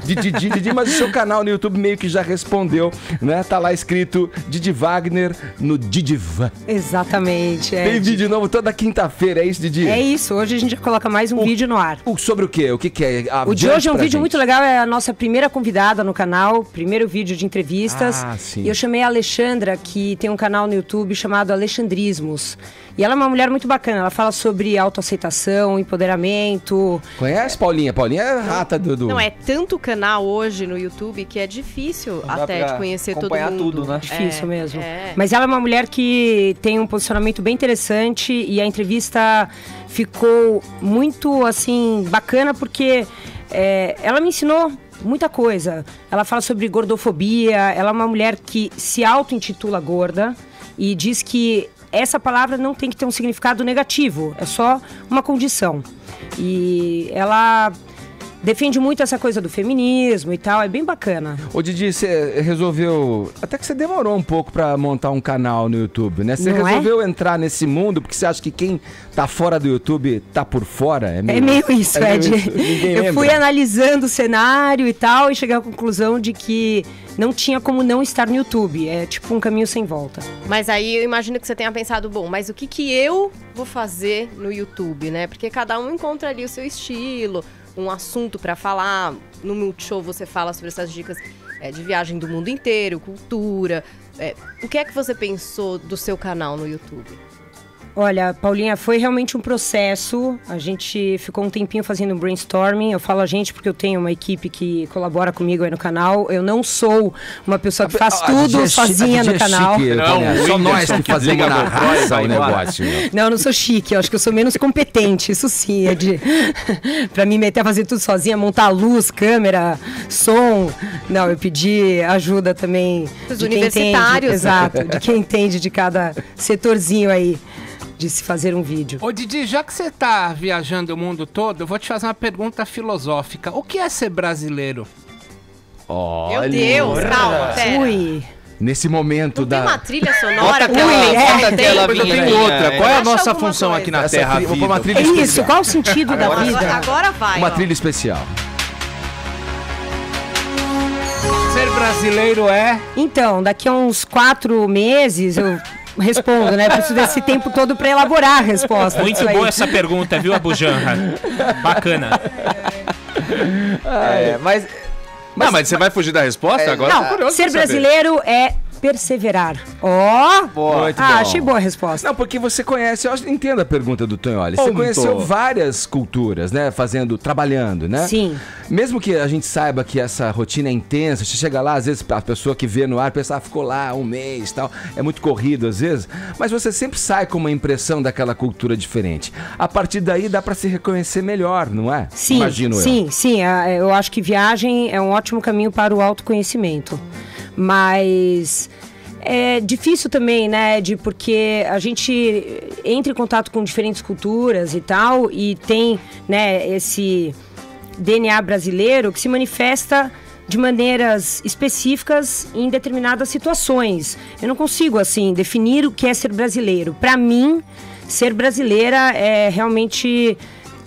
Didi, mas o seu canal no YouTube meio que já respondeu, né? Tá lá escrito Didi Wagner no Didivan. Exatamente. Tem vídeo novo toda quinta-feira, é isso, Didi? É isso. Hoje a gente coloca mais um vídeo no ar. Sobre o quê? O que é? O de hoje é um vídeo muito legal. É a nossa primeira convidada no canal. Primeiro vídeo de entrevistas. Sim. E eu chamei a Alexandra, que tem um canal no YouTube chamado Alexandrismos. E ela é uma mulher muito bacana. Ela fala sobre autoaceitação, empoderamento. Conhece, Paulinha? Paulinha é rata do... Não, é tanto canal hoje no YouTube que é difícil até de conhecer todo mundo. Tudo, né? Difícil mesmo. Mas ela é uma mulher que tem um posicionamento bem interessante e a entrevista ficou muito, assim, bacana porque ela me ensinou muita coisa. Ela fala sobre gordofobia. Ela é uma mulher que se auto-intitula gorda e diz que essa palavra não tem que ter um significado negativo, é só uma condição. E ela defende muito essa coisa do feminismo e tal, é bem bacana. Ô Didi, você resolveu... Até que você demorou um pouco pra montar um canal no YouTube, né? Você resolveu entrar nesse mundo porque você acha que quem tá fora do YouTube tá por fora? É meio isso, Ed. Eu fui analisando o cenário e tal e cheguei à conclusão de que não tinha como não estar no YouTube. É tipo um caminho sem volta. Mas aí eu imagino que você tenha pensado, bom, mas o que eu vou fazer no YouTube, né? Porque cada um encontra ali o seu estilo, um assunto para falar. No Multishow você fala sobre essas dicas de viagem do mundo inteiro, cultura. O que é que você pensou do seu canal no YouTube? Olha, Paulinha, foi realmente um processo. A gente ficou um tempinho fazendo um brainstorming. Eu falo a gente porque eu tenho uma equipe que colabora comigo aí no canal. Eu não sou uma pessoa que faz tudo sozinha no canal. Não, só nós que fazemos na raça o negócio. Não, eu não sou chique. Eu acho que eu sou menos competente. Isso sim, é de... pra me meter a fazer tudo sozinha, montar luz, câmera, som. Não, eu pedi ajuda também dos universitários. Exato, de quem entende de cada setorzinho aí de se fazer um vídeo. Ô Didi, já que você tá viajando o mundo todo, eu vou te fazer uma pergunta filosófica. O que é ser brasileiro? Olha. Meu Deus, calma, pera. Ui. Nesse momento Tem uma trilha sonora? Tem outra. Qual é a nossa função aqui na Terra? Uma trilha é especial. isso, qual o sentido da vida? Agora vai. Uma trilha especial. Ser brasileiro é... Então, daqui a uns 4 meses eu respondo, né? Preciso desse tempo todo para elaborar a resposta. Muito boa essa pergunta, viu, Abujanra? Bacana. Mas você vai fugir da resposta agora? Não, ser brasileiro é perseverar. Ó! Muito bom. Achei boa a resposta. Não, porque você conhece, eu entendo a pergunta do Tonholi. Você conheceu várias culturas, né? Trabalhando, né? Sim. Mesmo que a gente saiba que essa rotina é intensa, você chega lá, às vezes a pessoa que vê no ar pensa, ficou lá um mês e tal, é muito corrido às vezes, mas você sempre sai com uma impressão daquela cultura diferente. A partir daí dá pra se reconhecer melhor, não é? Sim, imagino eu. Sim. Eu acho que viagem é um ótimo caminho para o autoconhecimento. Mas é difícil também, né, porque a gente entra em contato com diferentes culturas e tal, e tem, né, esse DNA brasileiro que se manifesta de maneiras específicas em determinadas situações. Eu não consigo, assim, definir o que é ser brasileiro. Para mim, ser brasileira é realmente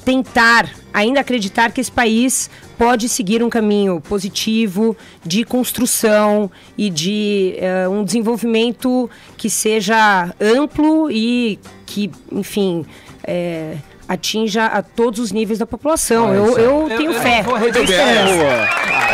tentar ainda acreditar que esse país pode seguir um caminho positivo de construção e de um desenvolvimento que seja amplo e que, enfim, atinja a todos os níveis da população. Eu tenho fé.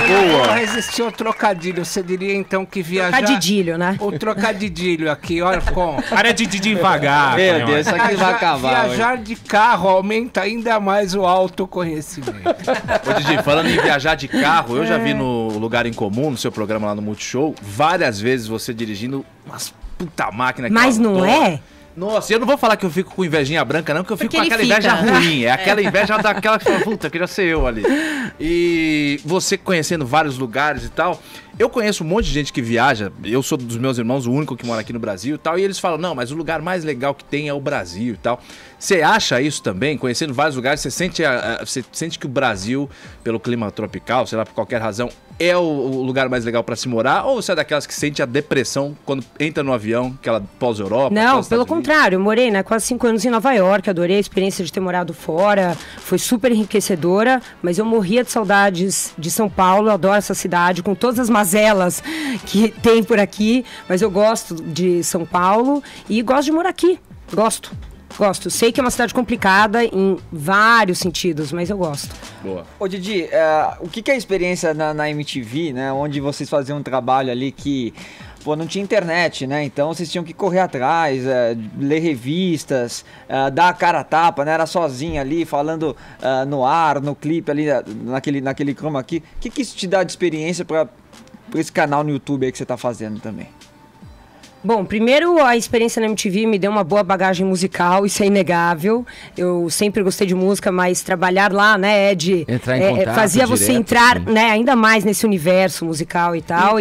Boa. Vou resistir ao trocadilho. Você diria então que viajar... Trocadilho, né? O trocadilho aqui, olha como... Para de devagar. Meu Deus, isso aqui vai acabar. Viajar de carro aumenta ainda mais o autoconhecimento. Ô Didi, falando em viajar de carro, eu já vi no Lugar em Comum, no seu programa lá no Multishow, várias vezes você dirigindo umas puta máquina que Mas não é? Nossa, eu não vou falar que eu fico com invejinha branca, não, porque eu fico com aquela inveja ruim. É aquela inveja daquela que fala, puta, queria ser eu ali. E você conhecendo vários lugares e tal, eu conheço um monte de gente que viaja, eu sou dos meus irmãos o único que mora aqui no Brasil e tal, e eles falam, não, mas o lugar mais legal que tem é o Brasil e tal. Você acha isso também? Conhecendo vários lugares, você sente que o Brasil, pelo clima tropical, sei lá, por qualquer razão, é o lugar mais legal pra se morar? Ou você é daquelas que sente a depressão quando entra no avião, aquela pós-Europa? Não, pelo contrário, eu morei, né, quase 5 anos em Nova York, adorei a experiência de ter morado fora, foi super enriquecedora, mas eu morria de saudades de São Paulo, eu adoro essa cidade, com todas as mazelas que tem por aqui, mas eu gosto de São Paulo e gosto de morar aqui, gosto. Sei que é uma cidade complicada em vários sentidos, mas eu gosto. Boa. Ô Didi, o que é a experiência na MTV, né? Onde vocês faziam um trabalho ali que, pô, não tinha internet, né? Então vocês tinham que correr atrás, ler revistas, dar a cara a tapa, né? Era sozinho ali, falando no ar, no clipe ali, naquele chroma aqui. O que isso te dá de experiência para esse canal no YouTube aí que você tá fazendo também? Bom, primeiro a experiência na MTV me deu uma boa bagagem musical, isso é inegável. Eu sempre gostei de música, mas trabalhar lá, né, entrar em contato fazia direto, você entrar, sim, né, ainda mais nesse universo musical e tal.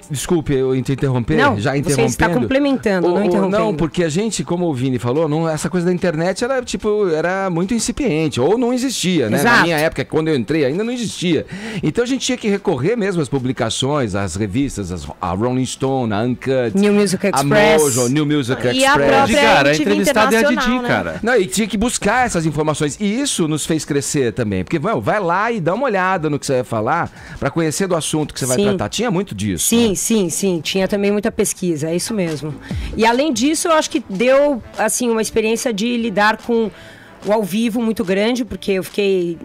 Desculpe, eu te interromper, não, já interrompendo. Você está complementando, não interrompendo. Não, porque a gente, como o Vini falou, essa coisa da internet era muito incipiente, ou não existia, né? Exato. Na minha época, quando eu entrei, ainda não existia. Então a gente tinha que recorrer mesmo às publicações, às revistas, a Rolling Stone, a Uncut, New Music Express, a Mojo, New Music Express. E a própria cara, MTV entrevistada é a Didi, né? cara. Não, e tinha que buscar essas informações. E isso nos fez crescer também. Porque, vai lá e dá uma olhada no que você vai falar, pra conhecer do assunto que você vai tratar. Tinha muito disso. Sim. Tinha também muita pesquisa, é isso mesmo. E além disso, eu acho que deu, assim, uma experiência de lidar com o ao vivo muito grande, porque eu fiquei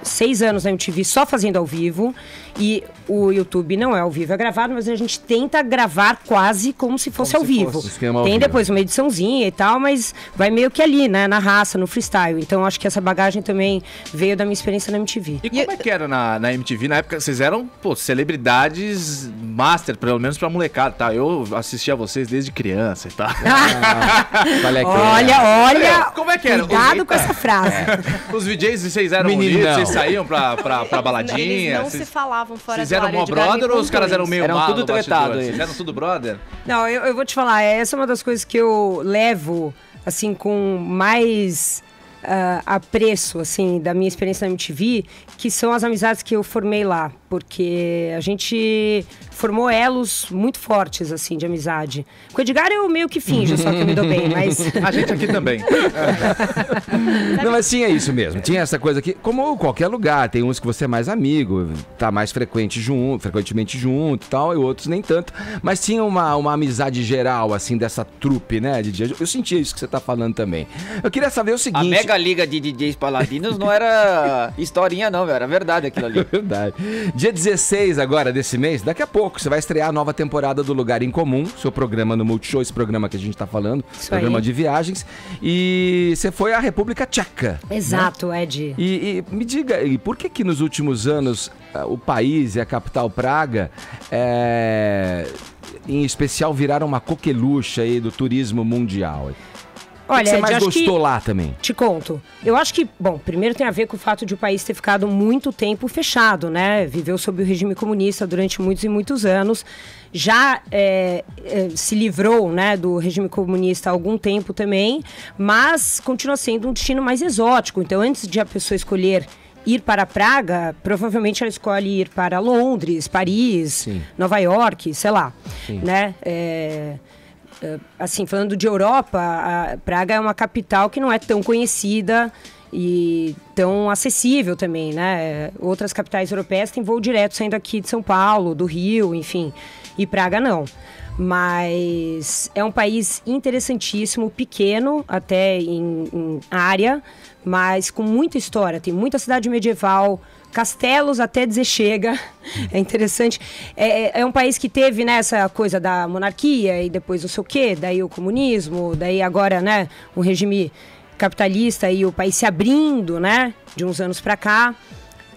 6 anos na MTV só fazendo ao vivo. E o YouTube não é ao vivo, é gravado, mas a gente tenta gravar quase como se fosse ao vivo. Tem depois uma ediçãozinha e tal, mas vai meio que ali, né, na raça, no freestyle. Então acho que essa bagagem também veio da minha experiência na MTV. E como é que era na MTV? Na época vocês eram, celebridades master, pelo menos pra molecada, tá? Eu assistia vocês desde criança e tal. Olha, como é que era? Cuidado com essa frase. Os VJs, vocês eram unidos, vocês saíam pra baladinha? Eles não se falavam fora Vocês eram mó brother ou os caras eram meio Eram tudo tretado. Vocês eram tudo brother? Não, eu vou te falar, essa é uma das coisas que eu levo, assim, com mais apreço, assim, da minha experiência na MTV, que são as amizades que eu formei lá, porque a gente formou elos muito fortes, assim, de amizade. Com o Edgar eu meio que finjo, só que eu me dou bem, mas... A gente aqui também. Não, mas tinha isso mesmo, tinha essa coisa aqui, como qualquer lugar, tem uns que você é mais amigo, tá mais frequentemente junto e tal, e outros nem tanto, mas tinha uma amizade geral, assim, dessa trupe, né, Didi? Eu sentia isso que você tá falando também. Eu queria saber o seguinte... A mega liga de DJs paladinos não era historinha não, era verdade aquilo ali. É verdade. Dia 16 agora desse mês, daqui a pouco, você vai estrear a nova temporada do Lugar em Comum, seu programa no Multishow, esse programa que a gente tá falando, isso programa aí. De viagens, e você foi à República Tcheca. Exato, né? Ed. E me diga, e por que nos últimos anos o país e a capital Praga, em especial, viraram uma coqueluche aí do turismo mundial? Olha, o que você mais gostou lá também? Te conto. Eu acho que, bom, primeiro tem a ver com o fato de o país ter ficado muito tempo fechado, né? Viveu sob o regime comunista durante muitos e muitos anos. Já se livrou, né, do regime comunista há algum tempo também, mas continua sendo um destino mais exótico. Então, antes de a pessoa escolher ir para Praga, provavelmente ela escolhe ir para Londres, Paris, sim, Nova York, sei lá, sim, né? Assim, falando de Europa, a Praga é uma capital que não é tão conhecida e tão acessível também, né? Outras capitais europeias têm voo direto saindo aqui de São Paulo, do Rio, enfim, e Praga não. Mas é um país interessantíssimo, pequeno até em área, mas com muita história, tem muita cidade medieval, castelos até dizer chega, é interessante. É um país que teve, né, essa coisa da monarquia e depois não sei o quê, daí o comunismo, daí agora, né, um regime capitalista e o país se abrindo, né, de uns anos para cá.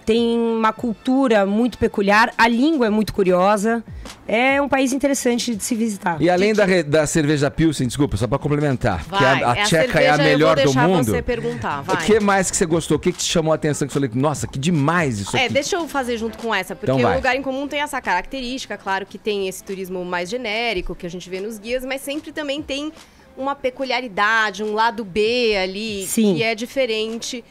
Tem uma cultura muito peculiar, a língua é muito curiosa, é um país interessante de se visitar. E além da cerveja Pilsen, desculpa, só para complementar, que a tcheca é a melhor do mundo. Você perguntar, vai. O que mais que você gostou? O que te chamou a atenção? Que você falou, nossa, que demais isso aqui. Deixa eu fazer junto com essa, porque o Lugar em Comum tem essa característica, claro que tem esse turismo mais genérico que a gente vê nos guias, mas sempre também tem uma peculiaridade, um lado B ali, que é diferente.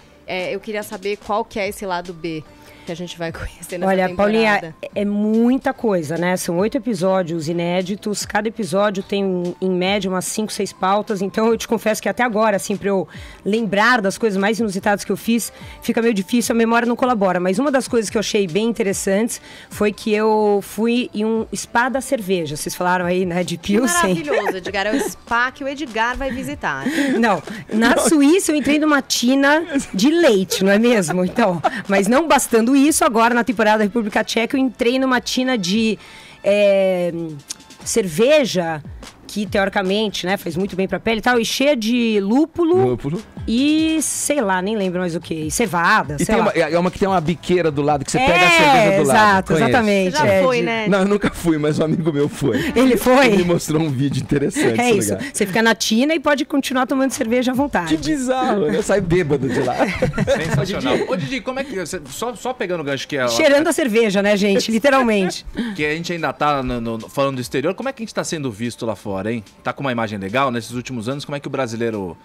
Eu queria saber qual que é esse lado B que a gente vai conhecer nessa temporada. Paulinha, é muita coisa, né? São 8 episódios inéditos, cada episódio tem, em média, umas 5, 6 pautas, então eu te confesso que até agora, assim, pra eu lembrar das coisas mais inusitadas que eu fiz, fica meio difícil, a memória não colabora, mas uma das coisas que eu achei bem interessantes foi que eu fui em um spa da cerveja, vocês falaram aí, né, de Pilsen. Maravilhoso, Edgar, é o spa que o Edgar vai visitar. Não, na Suíça eu entrei numa tina de leite, não é mesmo? Então, mas não bastando isso, agora na temporada da República Tcheca eu entrei numa tina de cerveja que teoricamente, né, faz muito bem pra pele e tal, e cheia de lúpulo. E sei lá, nem lembro mais o que, cevada, sei lá. É uma que tem uma biqueira do lado, que você pega a cerveja do lado. Exatamente. Você já foi, né? Não, eu nunca fui, mas um amigo meu foi. Ele foi? Ele me mostrou um vídeo interessante. É isso, legal. Você fica na tina e pode continuar tomando cerveja à vontade. Que bizarro, eu saio bêbado de lá. Sensacional. Ô Didi, como é que... Só pegando o gancho que é... Cheirando a cerveja, né, gente? Literalmente. Que a gente ainda tá falando do exterior, como é que a gente tá sendo visto lá fora, hein? Tá com uma imagem legal nesses últimos anos, como é que o brasileiro...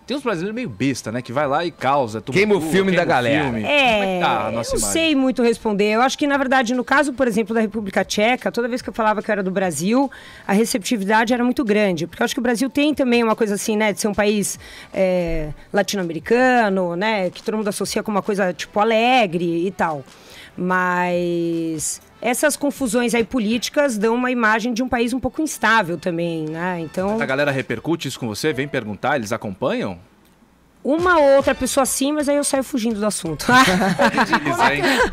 Tem uns brasileiros meio besta, né? Que vai lá e causa. Queima o filme da galera. Como é que tá a nossa imagem? Não sei muito responder. Eu acho que, na verdade, no caso, por exemplo, da República Tcheca, toda vez que eu falava que eu era do Brasil, a receptividade era muito grande. Porque eu acho que o Brasil tem também uma coisa assim, né? De ser um país latino-americano, né? Que todo mundo associa com uma coisa, tipo, alegre e tal. Mas essas confusões aí políticas dão uma imagem de um país um pouco instável também, né? Então... A galera repercute isso com você? Vem perguntar? Eles acompanham? Uma ou outra pessoa sim, mas aí eu saio fugindo do assunto.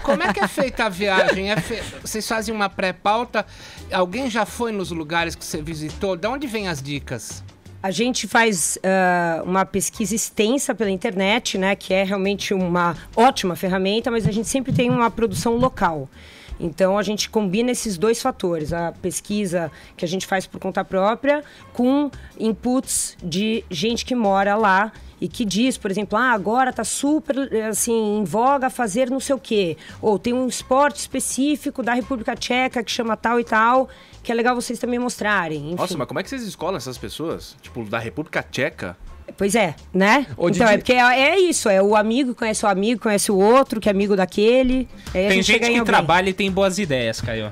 Como é que é feita a viagem? Vocês fazem uma pré-pauta? Alguém já foi nos lugares que você visitou? De onde vêm as dicas? A gente faz uma pesquisa extensa pela internet, né, que é realmente uma ótima ferramenta, mas a gente sempre tem uma produção local. Então, a gente combina esses dois fatores, a pesquisa que a gente faz por conta própria, com inputs de gente que mora lá e que diz, por exemplo, agora está super assim, em voga fazer não sei o quê, ou tem um esporte específico da República Tcheca que chama tal e tal, que é legal vocês também mostrarem. Enfim. Nossa, mas como é que vocês escolhem essas pessoas? Tipo, da República Tcheca? Pois é, né? Então, porque é isso, o amigo conhece o outro, que é amigo daquele. Tem gente que trabalha e tem boas ideias, Caio.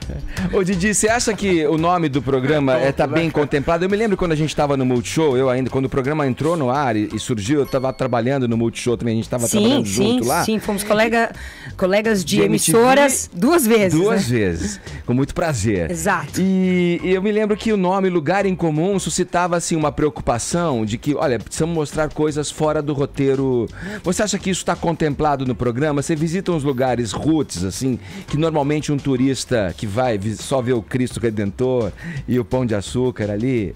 Ô Didi, você acha que o nome do programa tá bem contemplado? Eu me lembro quando a gente tava no Multishow, quando o programa entrou no ar e surgiu, eu tava trabalhando no Multishow também, a gente tava trabalhando junto lá. Sim, fomos colegas de emissoras duas vezes. Duas vezes, com muito prazer. Exato. E eu me lembro que o nome Lugar em Comum suscitava, assim, uma preocupação de que, olha, precisamos mostrar coisas fora do roteiro. Você acha que isso está contemplado no programa? Você visita uns lugares roots, assim, que normalmente um turista que vai só ver o Cristo Redentor e o Pão de Açúcar ali,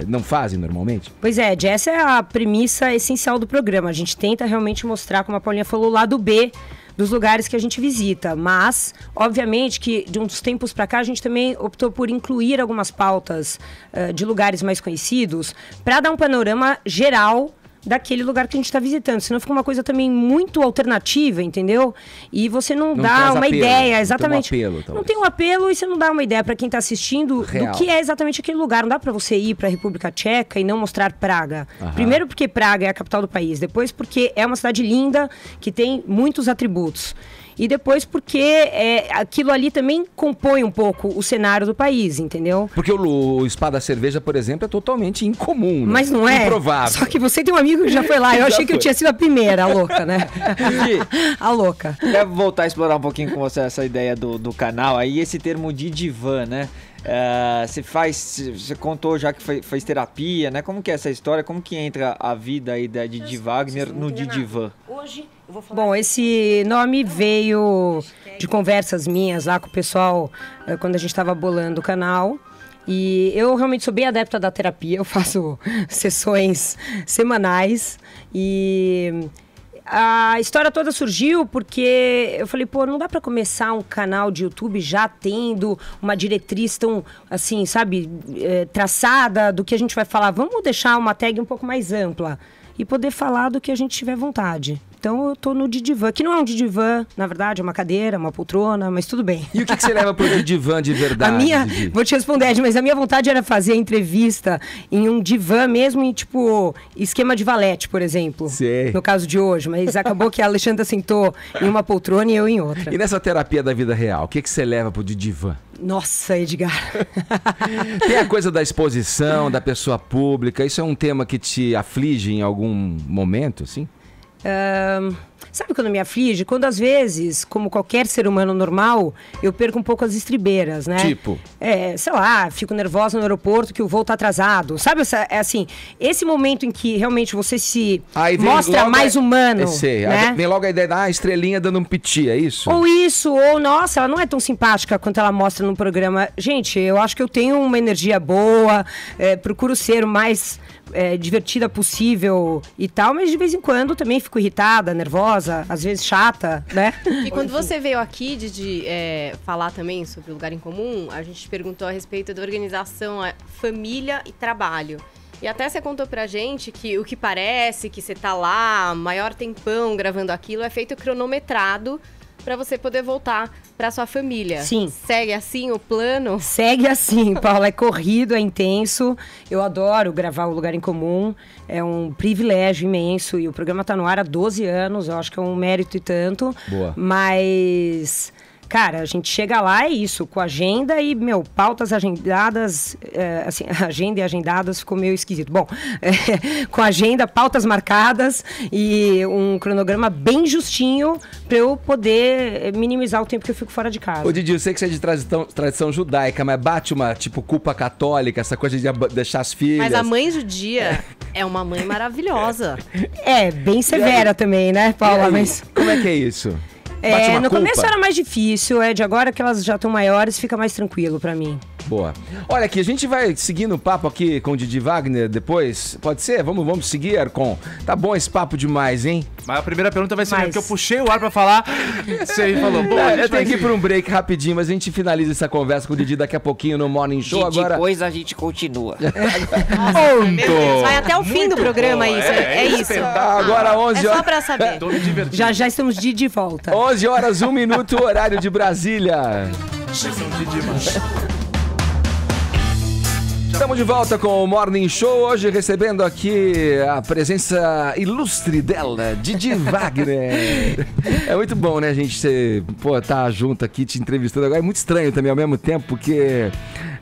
não fazem normalmente? Pois é, essa é a premissa essencial do programa. A gente tenta realmente mostrar, como a Paulinha falou, o lado B dos lugares que a gente visita, mas obviamente que de uns tempos para cá a gente também optou por incluir algumas pautas de lugares mais conhecidos para dar um panorama geral daquele lugar que a gente está visitando, senão fica uma coisa também muito alternativa, entendeu? E você não dá uma ideia, exatamente. Não tem um apelo e você não dá uma ideia para quem está assistindo do que é exatamente aquele lugar. Não dá para você ir para a República Tcheca e não mostrar Praga. Primeiro porque Praga é a capital do país, depois porque é uma cidade linda que tem muitos atributos. E depois porque aquilo ali também compõe um pouco o cenário do país, entendeu? Porque o spa da cerveja, por exemplo, é totalmente incomum, né? Mas não é? Improvável. Só que você tem um amigo que já foi lá. Eu achei que eu tinha sido a primeira, a louca, né? A louca. Quero voltar a explorar um pouquinho com você essa ideia do canal aí, esse termo de divã, né? Você contou já que fez terapia, né? Como que é essa história? Como que entra a vida aí da Didi Wagner no Didivan? Hoje eu vou falar. Bom, esse nome veio de conversas minhas lá com o pessoal quando a gente estava bolando o canal. E eu realmente sou bem adepta da terapia, eu faço sessões semanais e a história toda surgiu porque eu falei, pô, não dá pra começar um canal de YouTube já tendo uma diretriz tão, assim, sabe, traçada do que a gente vai falar. Vamos deixar uma tag um pouco mais ampla e poder falar do que a gente tiver vontade. Então eu tô no Didivan, que não é um Didivan, na verdade, é uma cadeira, uma poltrona, mas tudo bem. E o que você leva pro Didivan de verdade? Vou te responder, Ed, mas a minha vontade era fazer a entrevista em um divã mesmo, em tipo, esquema de valete, por exemplo. Sei. No caso de hoje, mas acabou que a Alexandra sentou em uma poltrona e eu em outra. E nessa terapia da vida real, o que você leva pro Didivan? Nossa, Edgar. Tem a coisa da exposição, da pessoa pública, isso é um tema que te aflige em algum momento, assim? Sabe quando me aflige? Quando às vezes, como qualquer ser humano normal, eu perco um pouco as estribeiras, né? Tipo? Sei lá, fico nervosa no aeroporto que o voo tá atrasado. Sabe, assim, esse momento em que realmente você se mostra mais humano, né? Vem logo a ideia da estrelinha dando um piti, é isso? Ou isso, ou nossa, ela não é tão simpática quanto ela mostra no programa. Gente, eu acho que eu tenho uma energia boa, procuro ser o mais divertida possível e tal, mas de vez em quando também fico irritada, nervosa, às vezes chata, né? E quando você veio aqui de falar também sobre o Lugar em Comum, a gente perguntou a respeito da organização família e trabalho. E até você contou pra gente que o que parece que você tá lá, maior tempão gravando aquilo, é feito cronometrado para você poder voltar para sua família. Sim. Segue assim o plano? Segue assim, Paula. É corrido, é intenso. Eu adoro gravar o Lugar em Comum. É um privilégio imenso. E o programa tá no ar há 12 anos. Eu acho que é um mérito e tanto. Boa. Mas... Cara, a gente chega lá, é isso, com agenda e, pautas agendadas, assim, agenda e agendadas ficou meio esquisito. Bom, com agenda, pautas marcadas e um cronograma bem justinho para eu poder minimizar o tempo que eu fico fora de casa. Ô Didi, eu sei que você é de tradição judaica, mas bate uma, tipo, culpa católica, essa coisa de deixar as filhas. Mas a mãe judia é uma mãe maravilhosa. Bem severa também, né, Paula? Mas... Como é que é isso? No começo era mais difícil, de agora que elas já estão maiores, fica mais tranquilo pra mim. Boa. Olha aqui, a gente vai seguindo o papo aqui com o Didi Wagner depois, pode ser? Vamos seguir, Arcon? Tá bom esse papo demais, hein? Mas a primeira pergunta vai ser porque eu puxei o ar pra falar, você falou, eu tenho que ir pra um break rapidinho, mas a gente finaliza essa conversa com o Didi daqui a pouquinho no Morning Show. E depois a gente continua. Nossa, meu Deus, vai até o fim do programa isso, é isso. Agora 11 horas. É só pra saber. Já estamos de volta. 11 horas, 1 minuto, horário de Brasília. Estamos de volta com o Morning Show, hoje recebendo aqui a presença ilustre dela, Didi Wagner. É muito bom, né, a gente tá junto aqui te entrevistando agora. É muito estranho também ao mesmo tempo, porque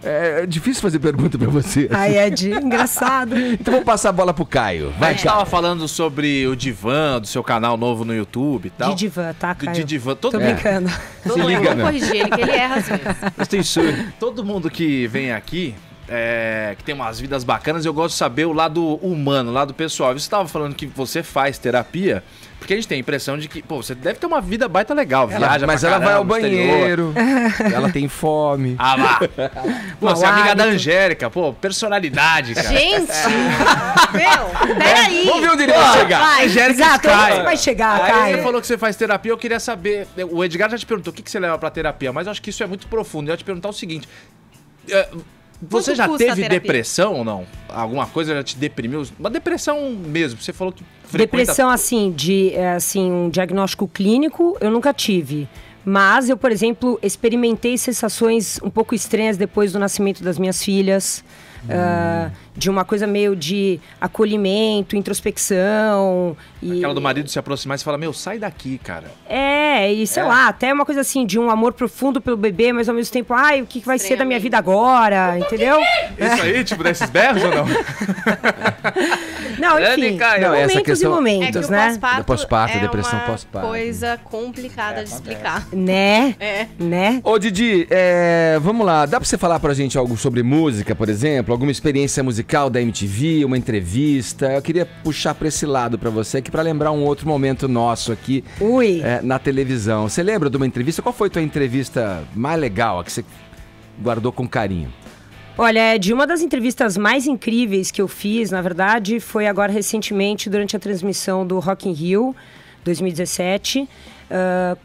é difícil fazer pergunta pra você. Ai, Ed, engraçado. Então vamos passar a bola pro Caio. A gente tava falando sobre o Divan, do seu canal novo no YouTube e tal. Didivan, tá, Caio? Didivan. Tô brincando. Se liga, vou corrigir ele, que ele erra às vezes. Todo mundo que vem aqui... que tem umas vidas bacanas, eu gosto de saber o lado humano, o lado pessoal. Você estava falando que você faz terapia, porque a gente tem a impressão de que, você deve ter uma vida baita legal, viaja mas ela vai ao banheiro, ela tem fome. Ah lá! Você é amiga da Angélica, personalidade, cara. Gente! Peraí! Vamos ver onde ele vai chegar. Angélica Sky. Você vai chegar, Caio. Caio. Você falou que você faz terapia, eu queria saber, o Edgar já te perguntou o que você leva pra terapia, mas eu acho que isso é muito profundo. Eu ia te perguntar o seguinte... Você já teve depressão ou não? Alguma coisa já te deprimiu? Uma depressão mesmo, você falou que frequenta... Depressão, assim, um diagnóstico clínico, eu nunca tive. Mas eu, por exemplo, experimentei sensações um pouco estranhas depois do nascimento das minhas filhas. De uma coisa meio de acolhimento, introspecção. Aquela do marido se aproximar e você fala, sai daqui, cara. E sei lá, até uma coisa assim, de um amor profundo pelo bebê, mas ao mesmo tempo, o que vai ser da minha vida agora, entendeu? Isso aí, tipo, desses berros ou não? Não, enfim, momentos e momentos, né? Pós-parto, depressão pós-parto. Coisa complicada de explicar. Né? Ô, Didi, vamos lá, dá pra você falar pra gente algo sobre música, por exemplo? Alguma experiência musical da MTV, uma entrevista? Eu queria puxar pra esse lado pra você, aqui pra lembrar um outro momento nosso aqui na televisão. Você lembra de uma entrevista? Qual foi a tua entrevista mais legal, a que você guardou com carinho? Olha, de uma das entrevistas mais incríveis que eu fiz, na verdade, foi agora recentemente, durante a transmissão do Rock in Rio, 2017,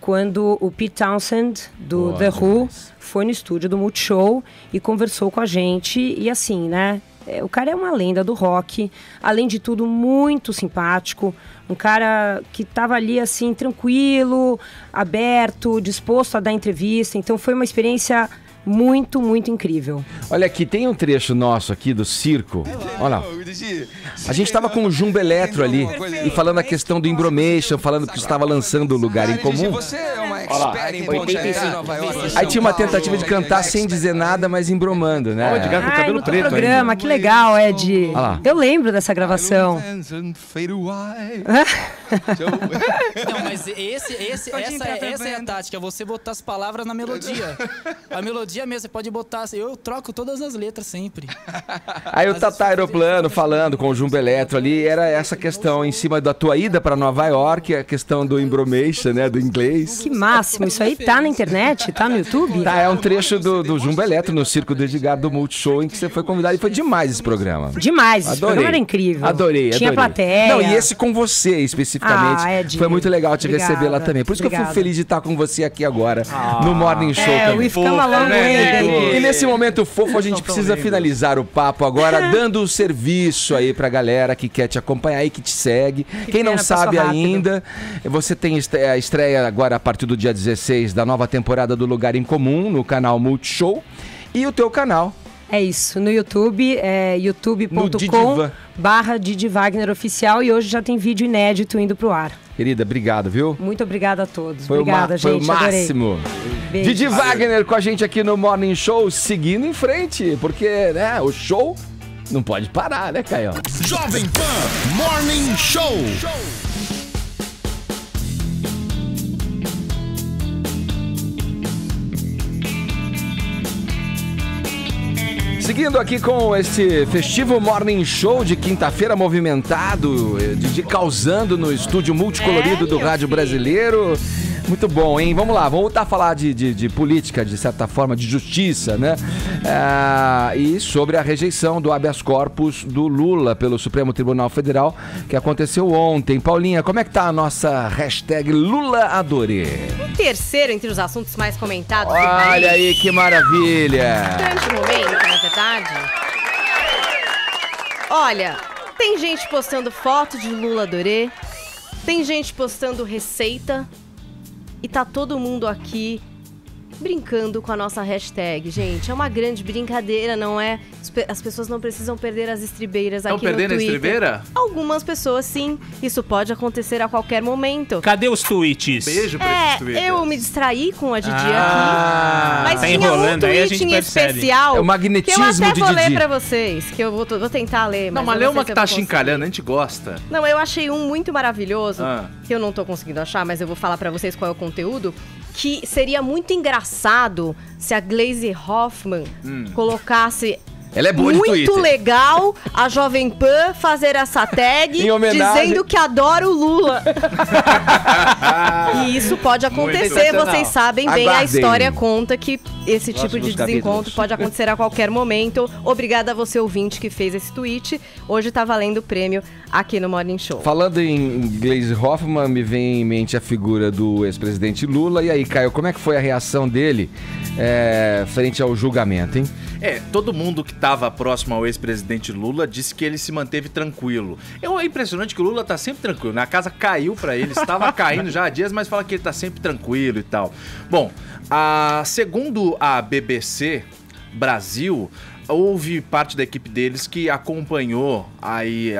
quando o Pete Townshend, do The Who, foi no estúdio do Multishow e conversou com a gente. E assim, né? O cara é uma lenda do rock, além de tudo, muito simpático. Um cara que estava ali, assim, tranquilo, aberto, disposto a dar entrevista. Então, foi uma experiência muito, muito incrível. Olha aqui, tem um trecho nosso aqui do circo. Olha lá. A gente estava com o Jumbo Eletro ali e falando a questão do Embromation, falando que estava lançando o Lugar em Comum. Você é uma expert em pontear Nova York. Aí tinha uma tentativa de cantar sem dizer nada, mas embromando, né? O Edgar com o cabelo preto programa, que legal, Ed. Eu lembro dessa gravação. Não, mas essa é a tática, você botar as palavras na melodia. A melodia mesmo, você pode botar, eu troco todas as letras sempre. Aí o Tata Aeroplano falando com o Jumbo Eletro ali, era essa questão em cima da tua ida para Nova York, a questão do Embromation, né, do inglês. Que máximo, isso aí tá na internet, tá no YouTube? Tá, é um trecho do Jumbo Eletro no Circo do Edgar do Multishow, em que você foi convidado e foi demais esse programa. Demais, esse programa era incrível. Adorei. Tinha plateia. Não, e esse com você especificamente. Ed, foi muito legal te receber lá também. Por isso que eu fui feliz de estar com você aqui agora, no Morning Show também. E nesse momento fofo, a gente precisa finalizar o papo agora, dando o serviço aí pra galera que quer te acompanhar e que te segue. Quem não sabe ainda, você tem a estreia agora a partir do dia 16 da nova temporada do Lugar em Comum, no canal Multishow. E o teu canal. É isso, no YouTube, youtube.com/Didi Wagner Oficial, e hoje já tem vídeo inédito indo pro ar. Querida, obrigado, viu? Muito obrigada a todos. Obrigada, gente. Foi o máximo. Didi Wagner com a gente aqui no Morning Show, seguindo em frente, porque, né, o show não pode parar, né, Caio? Jovem Pan Morning Show. Seguindo aqui com este festivo Morning Show de quinta-feira movimentado, de causando no estúdio multicolorido do Rádio Brasileiro. Muito bom, hein? Vamos lá, vamos voltar a falar de política, de certa forma, de justiça, né? E sobre a rejeição do habeas corpus do Lula pelo Supremo Tribunal Federal, que aconteceu ontem. Paulinha, como é que tá a nossa hashtag Lula Adorê? O terceiro entre os assuntos mais comentados. Olha aí, que maravilha! Grande momento, na verdade. Olha, tem gente postando foto de Lula Adorê, tem gente postando receita, e tá todo mundo aqui brincando com a nossa hashtag, gente. É uma grande brincadeira, não é? As pessoas não precisam perder as estribeiras aqui no Twitter. Estão perdendo a estribeira? Algumas pessoas, sim. Isso pode acontecer a qualquer momento. Cadê os tweets? Beijo pra esses tweets. Eu me distraí com a Didi aqui. Mas tá tinha enrolando, um aí a tweet gente em especial é o magnetismo que eu até de vou Didi. ler pra vocês, que eu vou tentar ler. Não, mas lê uma que tá chincalhando, a gente gosta. Não, eu achei um muito maravilhoso, que eu não tô conseguindo achar, mas eu vou falar pra vocês qual é o conteúdo, que seria muito engraçado se a Glaze Hoffman colocasse... Ela é boa de Twitter. Muito legal a Jovem Pan fazer essa tag dizendo que adora o Lula. E isso pode acontecer, vocês sabem bem, a história conta que esse tipo de desencontro pode acontecer a qualquer momento. Obrigada a você, ouvinte, que fez esse tweet. Hoje tá valendo o prêmio aqui no Morning Show. Falando em Glaze Hoffman, me vem em mente a figura do ex-presidente Lula. E aí, Caio, como é que foi a reação dele frente ao julgamento, hein? Todo mundo que estava próximo ao ex-presidente Lula disse que ele se manteve tranquilo. É impressionante que o Lula tá sempre tranquilo, né? A casa caiu para ele, estava caindo já há dias, mas fala que ele tá sempre tranquilo e tal. Bom, segundo a BBC Brasil, houve parte da equipe deles que acompanhou aí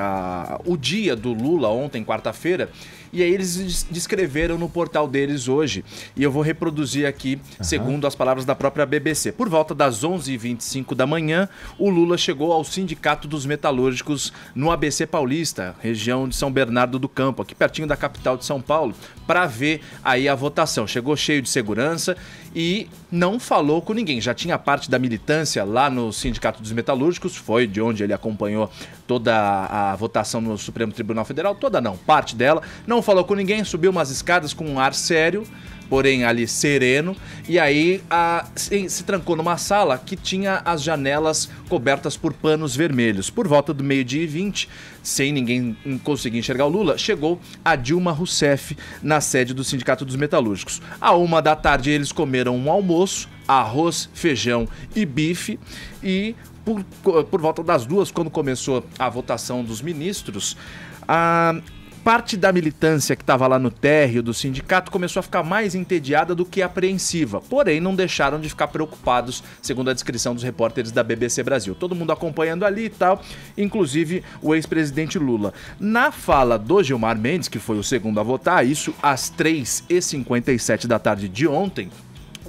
o dia do Lula ontem, quarta-feira, e aí eles descreveram no portal deles hoje. E eu vou reproduzir aqui, segundo as palavras da própria BBC. Por volta das 11h25 da manhã, o Lula chegou ao Sindicato dos Metalúrgicos no ABC Paulista, região de São Bernardo do Campo, aqui pertinho da capital de São Paulo, para ver aí a votação. Chegou cheio de segurança e não falou com ninguém. Já tinha parte da militância lá no Sindicato dos Metalúrgicos, foi de onde ele acompanhou toda a votação no Supremo Tribunal Federal, toda não, parte dela. Não falou com ninguém, subiu umas escadas com um ar sério, porém ali sereno, e aí se trancou numa sala que tinha as janelas cobertas por panos vermelhos. Por volta do 12h20, sem ninguém conseguir enxergar o Lula, chegou a Dilma Rousseff na sede do Sindicato dos Metalúrgicos. À 13h eles comeram um almoço, arroz, feijão e bife, e por volta das 2h, quando começou a votação dos ministros, a parte da militância que estava lá no térreo do sindicato começou a ficar mais entediada do que apreensiva, porém não deixaram de ficar preocupados, segundo a descrição dos repórteres da BBC Brasil. Todo mundo acompanhando ali e tal, inclusive o ex-presidente Lula. Na fala do Gilmar Mendes, que foi o segundo a votar, isso às 3h57 da tarde de ontem,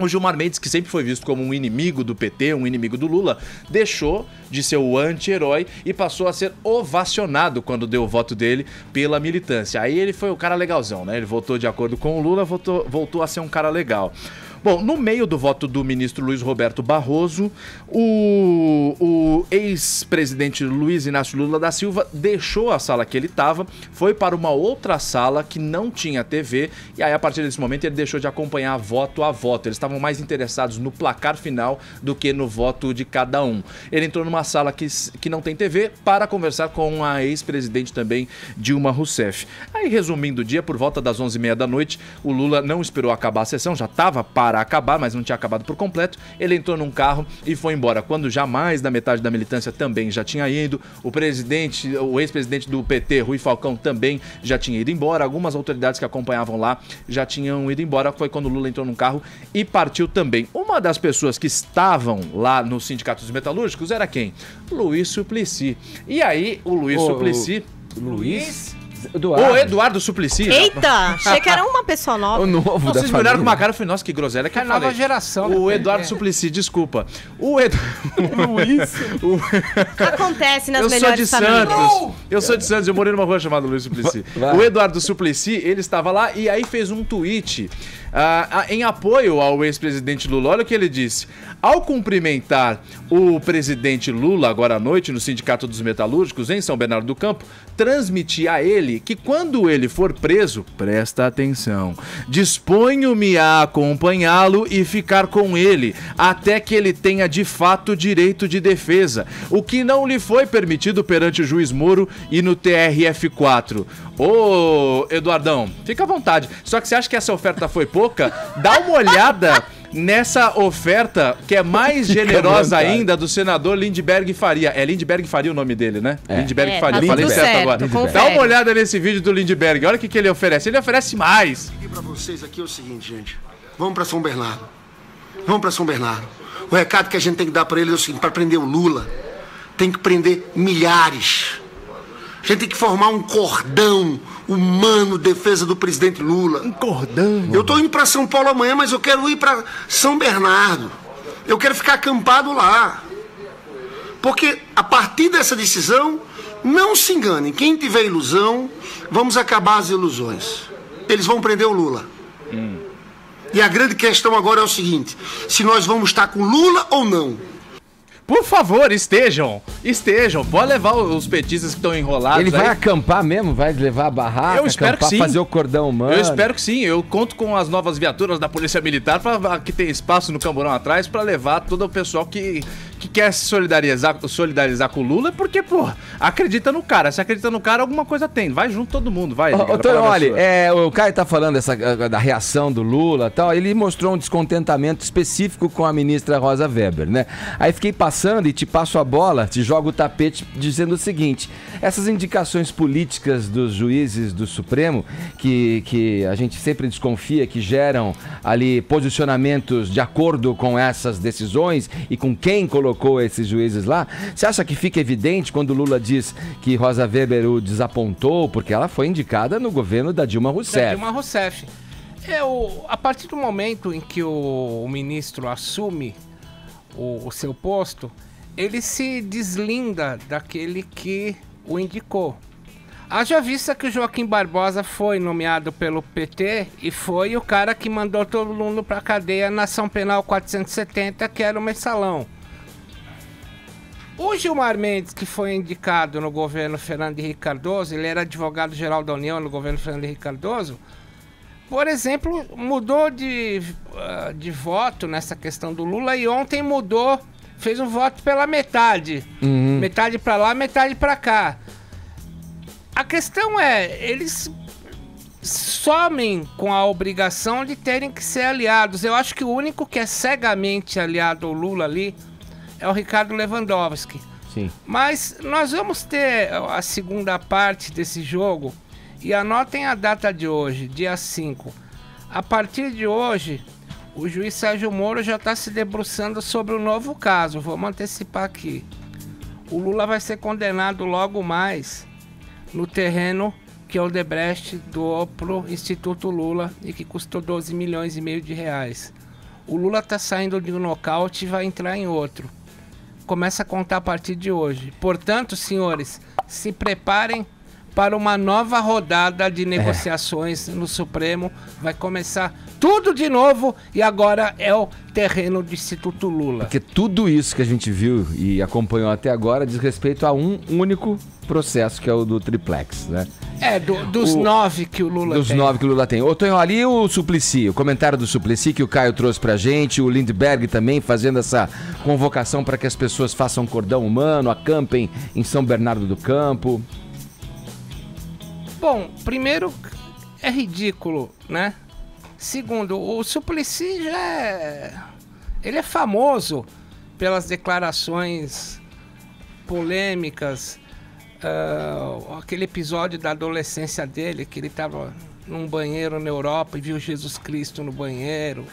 o Gilmar Mendes, que sempre foi visto como um inimigo do PT, um inimigo do Lula, deixou de ser o anti-herói e passou a ser ovacionado quando deu o voto dele pela militância. Aí ele foi o cara legalzão, né? Ele votou de acordo com o Lula, voltou a ser um cara legal. Bom, no meio do voto do ministro Luiz Roberto Barroso, o ex-presidente Luiz Inácio Lula da Silva deixou a sala que ele estava, foi para uma outra sala que não tinha TV, e aí a partir desse momento ele deixou de acompanhar voto a voto. Eles estavam mais interessados no placar final do que no voto de cada um. Ele entrou numa sala que não tem TV para conversar com a ex-presidente também, Dilma Rousseff. Aí, resumindo o dia, por volta das 11h30 da noite, o Lula não esperou acabar a sessão, já estava para acabar, mas não tinha acabado por completo. Ele entrou num carro e foi embora. Quando já mais da metade da militância também já tinha ido, o ex-presidente do PT, Rui Falcão, também já tinha ido embora. Algumas autoridades que acompanhavam lá já tinham ido embora. Foi quando o Lula entrou num carro e partiu também. Uma das pessoas que estavam lá no Sindicato dos Metalúrgicos era quem? Luiz Suplicy. E aí, o Luiz Suplicy... O Eduardo Suplicy. Eita, achei que era uma pessoa nova. O novo da vocês me olharam com uma cara e falei, nossa, que groselha que é a nova geração. O Eduardo Suplicy, desculpa. O Luiz. Acontece nas melhores famílias. Eu sou de Santos, eu morei numa rua chamada Luiz Suplicy. O Eduardo Suplicy, ele estava lá e aí fez um tweet em apoio ao ex-presidente Lula. Olha o que ele disse. Ao cumprimentar o presidente Lula agora à noite no Sindicato dos Metalúrgicos em São Bernardo do Campo, transmiti a ele que quando ele for preso, presta atenção, disponho-me a acompanhá-lo e ficar com ele até que ele tenha de fato direito de defesa, o que não lhe foi permitido perante o juiz Moro e no TRF4. Ô, Eduardão, fica à vontade. Só que você acha que essa oferta foi pouca? Dá uma olhada nessa oferta, que é mais generosa ainda, do senador Lindbergh Faria. É Lindbergh Faria o nome dele, né? Lindbergh Faria. Falei certo agora. Dá uma olhada nesse vídeo do Lindbergh. Olha o que ele oferece. Ele oferece mais. E pra vocês aqui é o seguinte, gente. Vamos pra São Bernardo. Vamos pra São Bernardo. O recado que a gente tem que dar pra eles é o seguinte: pra prender o Lula, tem que prender milhares. A gente tem que formar um cordão humano de defesa do presidente Lula. Um cordão? Eu tô indo para São Paulo amanhã, mas eu quero ir para São Bernardo. Eu quero ficar acampado lá. Porque a partir dessa decisão, não se enganem, quem tiver ilusão, vamos acabar as ilusões. Eles vão prender o Lula. E a grande questão agora é o seguinte: se nós vamos estar com Lula ou não. Por favor, estejam. Pode levar os petistas que estão enrolados. Ele vai acampar mesmo? Vai levar a barraca? Eu espero que sim. Fazer o cordão humano? Eu espero que sim. Eu conto com as novas viaturas da Polícia Militar, que tem espaço no Camburão atrás, para levar todo o pessoal que quer se solidarizar com o Lula, porque, pô, acredita no cara. Se acredita no cara, alguma coisa tem. Vai junto todo mundo, vai. Olha, o Caio tá falando da reação do Lula e tal. Ele mostrou um descontentamento específico com a ministra Rosa Weber, né? Aí fiquei passando e te passo a bola, te jogo o tapete dizendo o seguinte: essas indicações políticas dos juízes do Supremo, que a gente sempre desconfia que geram ali posicionamentos de acordo com essas decisões e com quem colocou esses juízes lá, você acha que fica evidente quando o Lula diz que Rosa Weber o desapontou, porque ela foi indicada no governo da Dilma Rousseff? Dilma Rousseff. A partir do momento em que o ministro assume o seu posto, ele se deslinda daquele que o indicou. Haja vista que o Joaquim Barbosa foi nomeado pelo PT e foi o cara que mandou todo mundo pra cadeia na ação penal 470, que era o mensalão. O Gilmar Mendes, que foi indicado no governo Fernando Henrique Cardoso, ele era advogado-geral da União no governo Fernando Henrique Cardoso, por exemplo, mudou de voto nessa questão do Lula e ontem mudou, fez um voto pela metade. Metade pra lá, metade pra cá. A questão é, eles somem com a obrigação de terem que ser aliados. Eu acho que o único que é cegamente aliado ao Lula ali é o Ricardo Lewandowski. Sim. Mas nós vamos ter a segunda parte desse jogo. E anotem a data de hoje, dia 5. A partir de hoje, o juiz Sérgio Moro já está se debruçando sobre o novo caso. Vamos antecipar aqui. O Lula vai ser condenado logo mais no terreno que Odebrecht doou pro Instituto Lula e que custou 12 milhões e meio de reais. O Lula está saindo de um nocaute e vai entrar em outro. Começa a contar a partir de hoje. Portanto, senhores, se preparem para uma nova rodada de negociações no Supremo. Vai começar tudo de novo e agora é o terreno do Instituto Lula. Porque tudo isso que a gente viu e acompanhou até agora diz respeito a um único processo, que é o do triplex, né? Dos 9 que o Lula tem. Dos 9 que o Lula tem. Ô, Tonho, ali o Suplicy, o comentário do Suplicy que o Caio trouxe pra gente, o Lindbergh também fazendo essa convocação para que as pessoas façam cordão humano, acampem em São Bernardo do Campo. Bom, primeiro, é ridículo, né? Segundo, o Suplicy ele é famoso pelas declarações polêmicas, aquele episódio da adolescência dele, que ele estava num banheiro na Europa e viu Jesus Cristo no banheiro.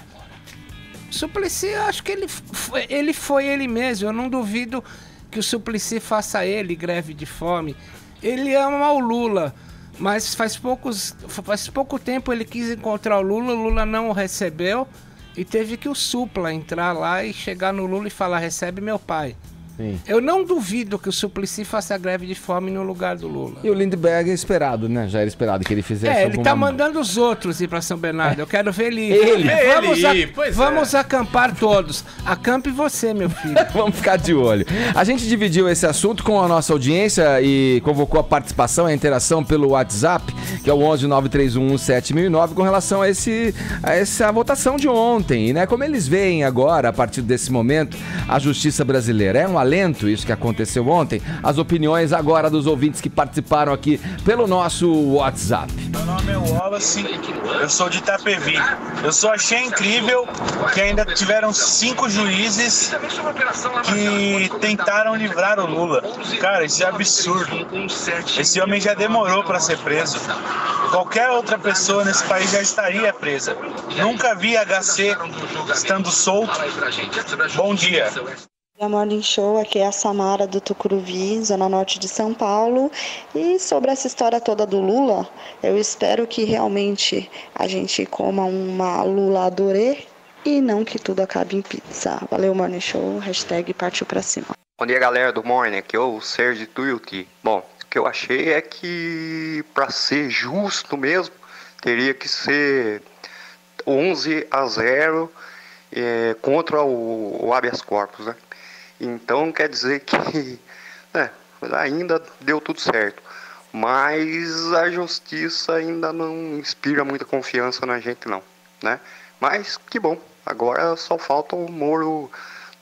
Suplicy, eu acho que ele foi ele mesmo. Eu não duvido que o Suplicy faça greve de fome. Ele ama o Lula, mas faz pouco tempo ele quis encontrar o Lula não o recebeu e teve que o Supla entrar lá e chegar no Lula e falar: recebe meu pai. Sim. Eu não duvido que o Suplicy faça greve de fome no lugar do Lula. E o Lindbergh é esperado, né? Já era esperado que ele fizesse ele tá mandando os outros ir pra São Bernardo. Eu quero ver ele ir. Vamos acampar todos. Acampe você, meu filho. Vamos ficar de olho. A gente dividiu esse assunto com a nossa audiência e convocou a participação, a interação pelo WhatsApp, que é o 11-931-7009, com relação a essa votação de ontem. E, né, como eles veem agora, a partir desse momento, a justiça brasileira. É um alento isso que aconteceu ontem. As opiniões agora dos ouvintes que participaram aqui pelo nosso WhatsApp. Meu nome é Wallace, eu sou de Itapevi. Eu só achei incrível que ainda tiveram 5 juízes que tentaram livrar o Lula. Cara, isso é absurdo. Esse homem já demorou para ser preso. Qualquer outra pessoa nesse país já estaria presa. Nunca vi HC estando solto. Bom dia. Morning Show, aqui é a Samara do Tucuruvi, Zona Norte de São Paulo. E sobre essa história toda do Lula, eu espero que realmente a gente coma uma Lula adorê e não que tudo acabe em pizza. Valeu, Morning Show, hashtag partiu pra cima. Bom dia, galera do Morning, aqui é o Sérgio Tuiuti. Bom, o que eu achei é que pra ser justo mesmo, teria que ser 11-0 contra o habeas corpus, né? Então quer dizer que ainda deu tudo certo, mas a justiça ainda não inspira muita confiança na gente não, né? Mas que bom, agora só falta o Moro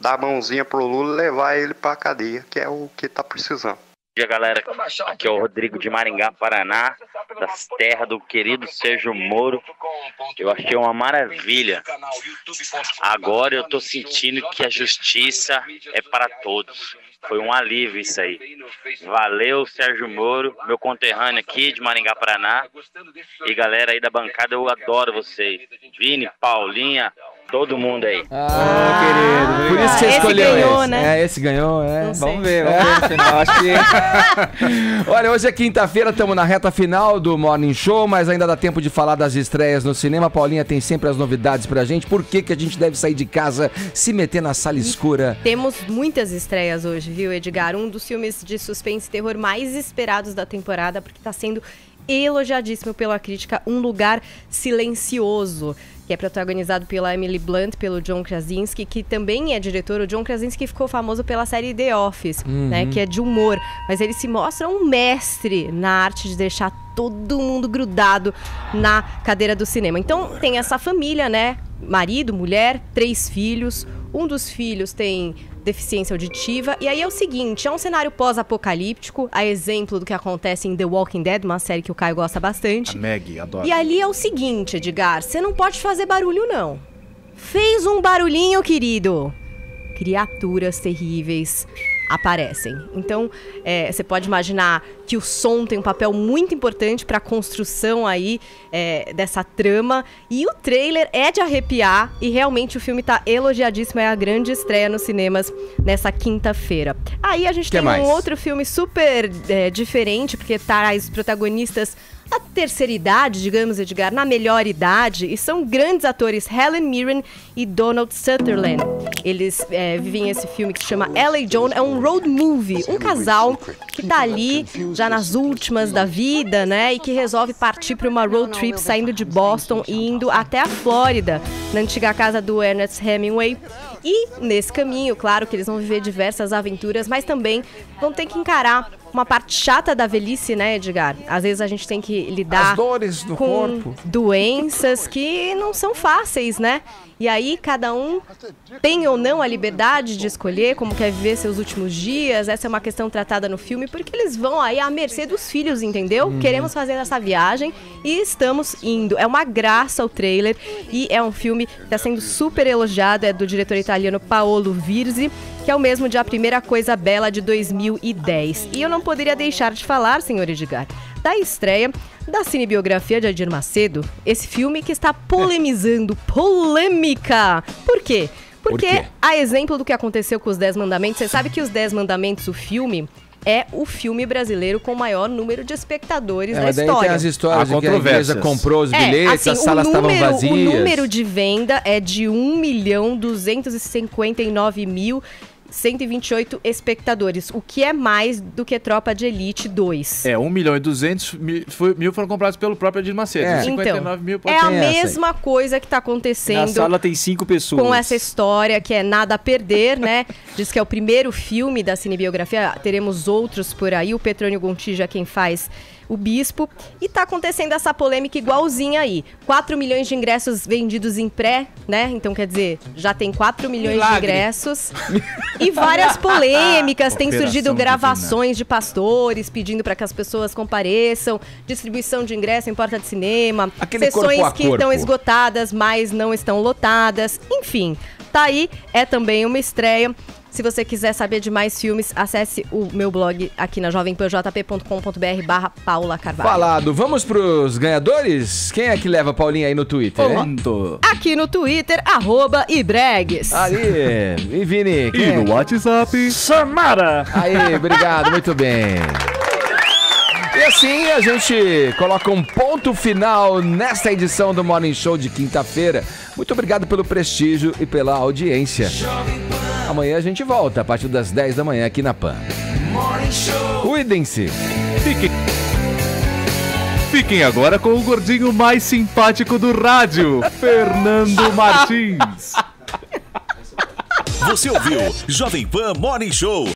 dar a mãozinha pro Lula e levar ele pra cadeia, que é o que tá precisando. Bom dia, galera, aqui é o Rodrigo de Maringá, Paraná, das terras do querido Sérgio Moro. Eu achei uma maravilha. Agora eu tô sentindo que a justiça é para todos. Foi um alívio isso aí. Valeu, Sérgio Moro, meu conterrâneo aqui de Maringá, Paraná. E galera aí da bancada, eu adoro vocês. Vini, Paulinha, todo mundo aí. Querido. Por isso que você escolheu ganhou, esse. Né? Esse ganhou, Vamos ver no final. Acho que... Olha, hoje é quinta-feira, estamos na reta final do Morning Show, mas ainda dá tempo de falar das estreias no cinema. A Paulinha tem sempre as novidades pra gente. Por que a gente deve sair de casa, se meter na sala escura? Temos muitas estreias hoje, viu, Edgar? Um dos filmes de suspense e terror mais esperados da temporada, porque tá sendo elogiadíssimo pela crítica, Um Lugar Silencioso, que é protagonizado pela Emily Blunt, pelo John Krasinski, que também é diretor. O John Krasinski ficou famoso pela série The Office, né, que é de humor. Mas ele se mostra um mestre na arte de deixar todo mundo grudado na cadeira do cinema. Então tem essa família, né? Marido, mulher, 3 filhos. Um dos filhos tem deficiência auditiva. E aí é o seguinte, é um cenário pós-apocalíptico, a exemplo do que acontece em The Walking Dead, uma série que o Caio gosta bastante. A Maggie, adoro. E ali é o seguinte, Edgar, você não pode fazer barulho, não. Fez um barulhinho, querido. Criaturas terríveis aparecem. Então, você pode imaginar que o som tem um papel muito importante para a construção aí dessa trama. E o trailer é de arrepiar e realmente o filme tá elogiadíssimo. É a grande estreia nos cinemas nessa quinta-feira. Aí a gente tem um outro filme super diferente, porque traz protagonistas da terceira idade, digamos, Edgar, na melhor idade, e são grandes atores, Helen Mirren e Donald Sutherland. Eles vivem esse filme que se chama L.A. John, é um road movie, um casal que tá ali já nas últimas da vida, né, e que resolve partir para uma road trip saindo de Boston e indo até a Flórida, na antiga casa do Ernest Hemingway. E nesse caminho, claro que eles vão viver diversas aventuras, mas também vão ter que encarar uma parte chata da velhice, né, Edgar? Às vezes a gente tem que lidar as dores do com corpo, doenças que não são fáceis, né? E aí cada um tem ou não a liberdade de escolher como quer viver seus últimos dias. Essa é uma questão tratada no filme, porque eles vão aí à mercê dos filhos, entendeu? Queremos fazer essa viagem e estamos indo. É uma graça o trailer e é um filme que está sendo super elogiado, é do diretor italiano Paolo Virzi, que é o mesmo de A Primeira Coisa Bela, de 2010. E eu não poderia deixar de falar, senhor Edgar, da estreia da cinebiografia de Edir Macedo, esse filme que está polemizando, polêmica. Por quê? Porque, a exemplo do que aconteceu com os 10 Mandamentos, você sabe que os 10 Mandamentos, o filme, é o filme brasileiro com o maior número de espectadores da história. Tem as histórias de que a empresa comprou os bilhetes, assim, as salas estavam vazias. O número de venda é de 1.259.128 espectadores, o que é mais do que Tropa de Elite 2. 1.200.000 foram comprados pelo próprio Edir Macedo. 59 mil é a mesma coisa que está acontecendo. Na sala tem 5 pessoas. Com essa história que é nada a perder, né? Diz que é o primeiro filme da cinebiografia, teremos outros por aí. O Petrônio Gontijo é quem faz o Bispo, e tá acontecendo essa polêmica igualzinha aí. 4 milhões de ingressos vendidos em pré, né? Então, quer dizer, já tem 4 milhões de ingressos. E várias polêmicas, tem surgido gravações de pastores pedindo para que as pessoas compareçam, distribuição de ingresso em porta de cinema, sessões que estão esgotadas, mas não estão lotadas. Enfim, tá aí, é também uma estreia. Se você quiser saber de mais filmes, acesse o meu blog aqui na jovempanjp.com.br/Paula Carvalho. Falado. Vamos pros ganhadores? Quem é que leva a Paulinha aí no Twitter? Aqui no Twitter, @ibregues. Ali. E Vini? E no WhatsApp, Samara. Aí, obrigado. Muito bem. E assim a gente coloca um ponto final nesta edição do Morning Show de quinta-feira. Muito obrigado pelo prestígio e pela audiência. Amanhã a gente volta a partir das 10 da manhã aqui na PAN. Cuidem-se. Fiquem agora com o gordinho mais simpático do rádio, Fernando Martins. Você ouviu Jovem Pan Morning Show.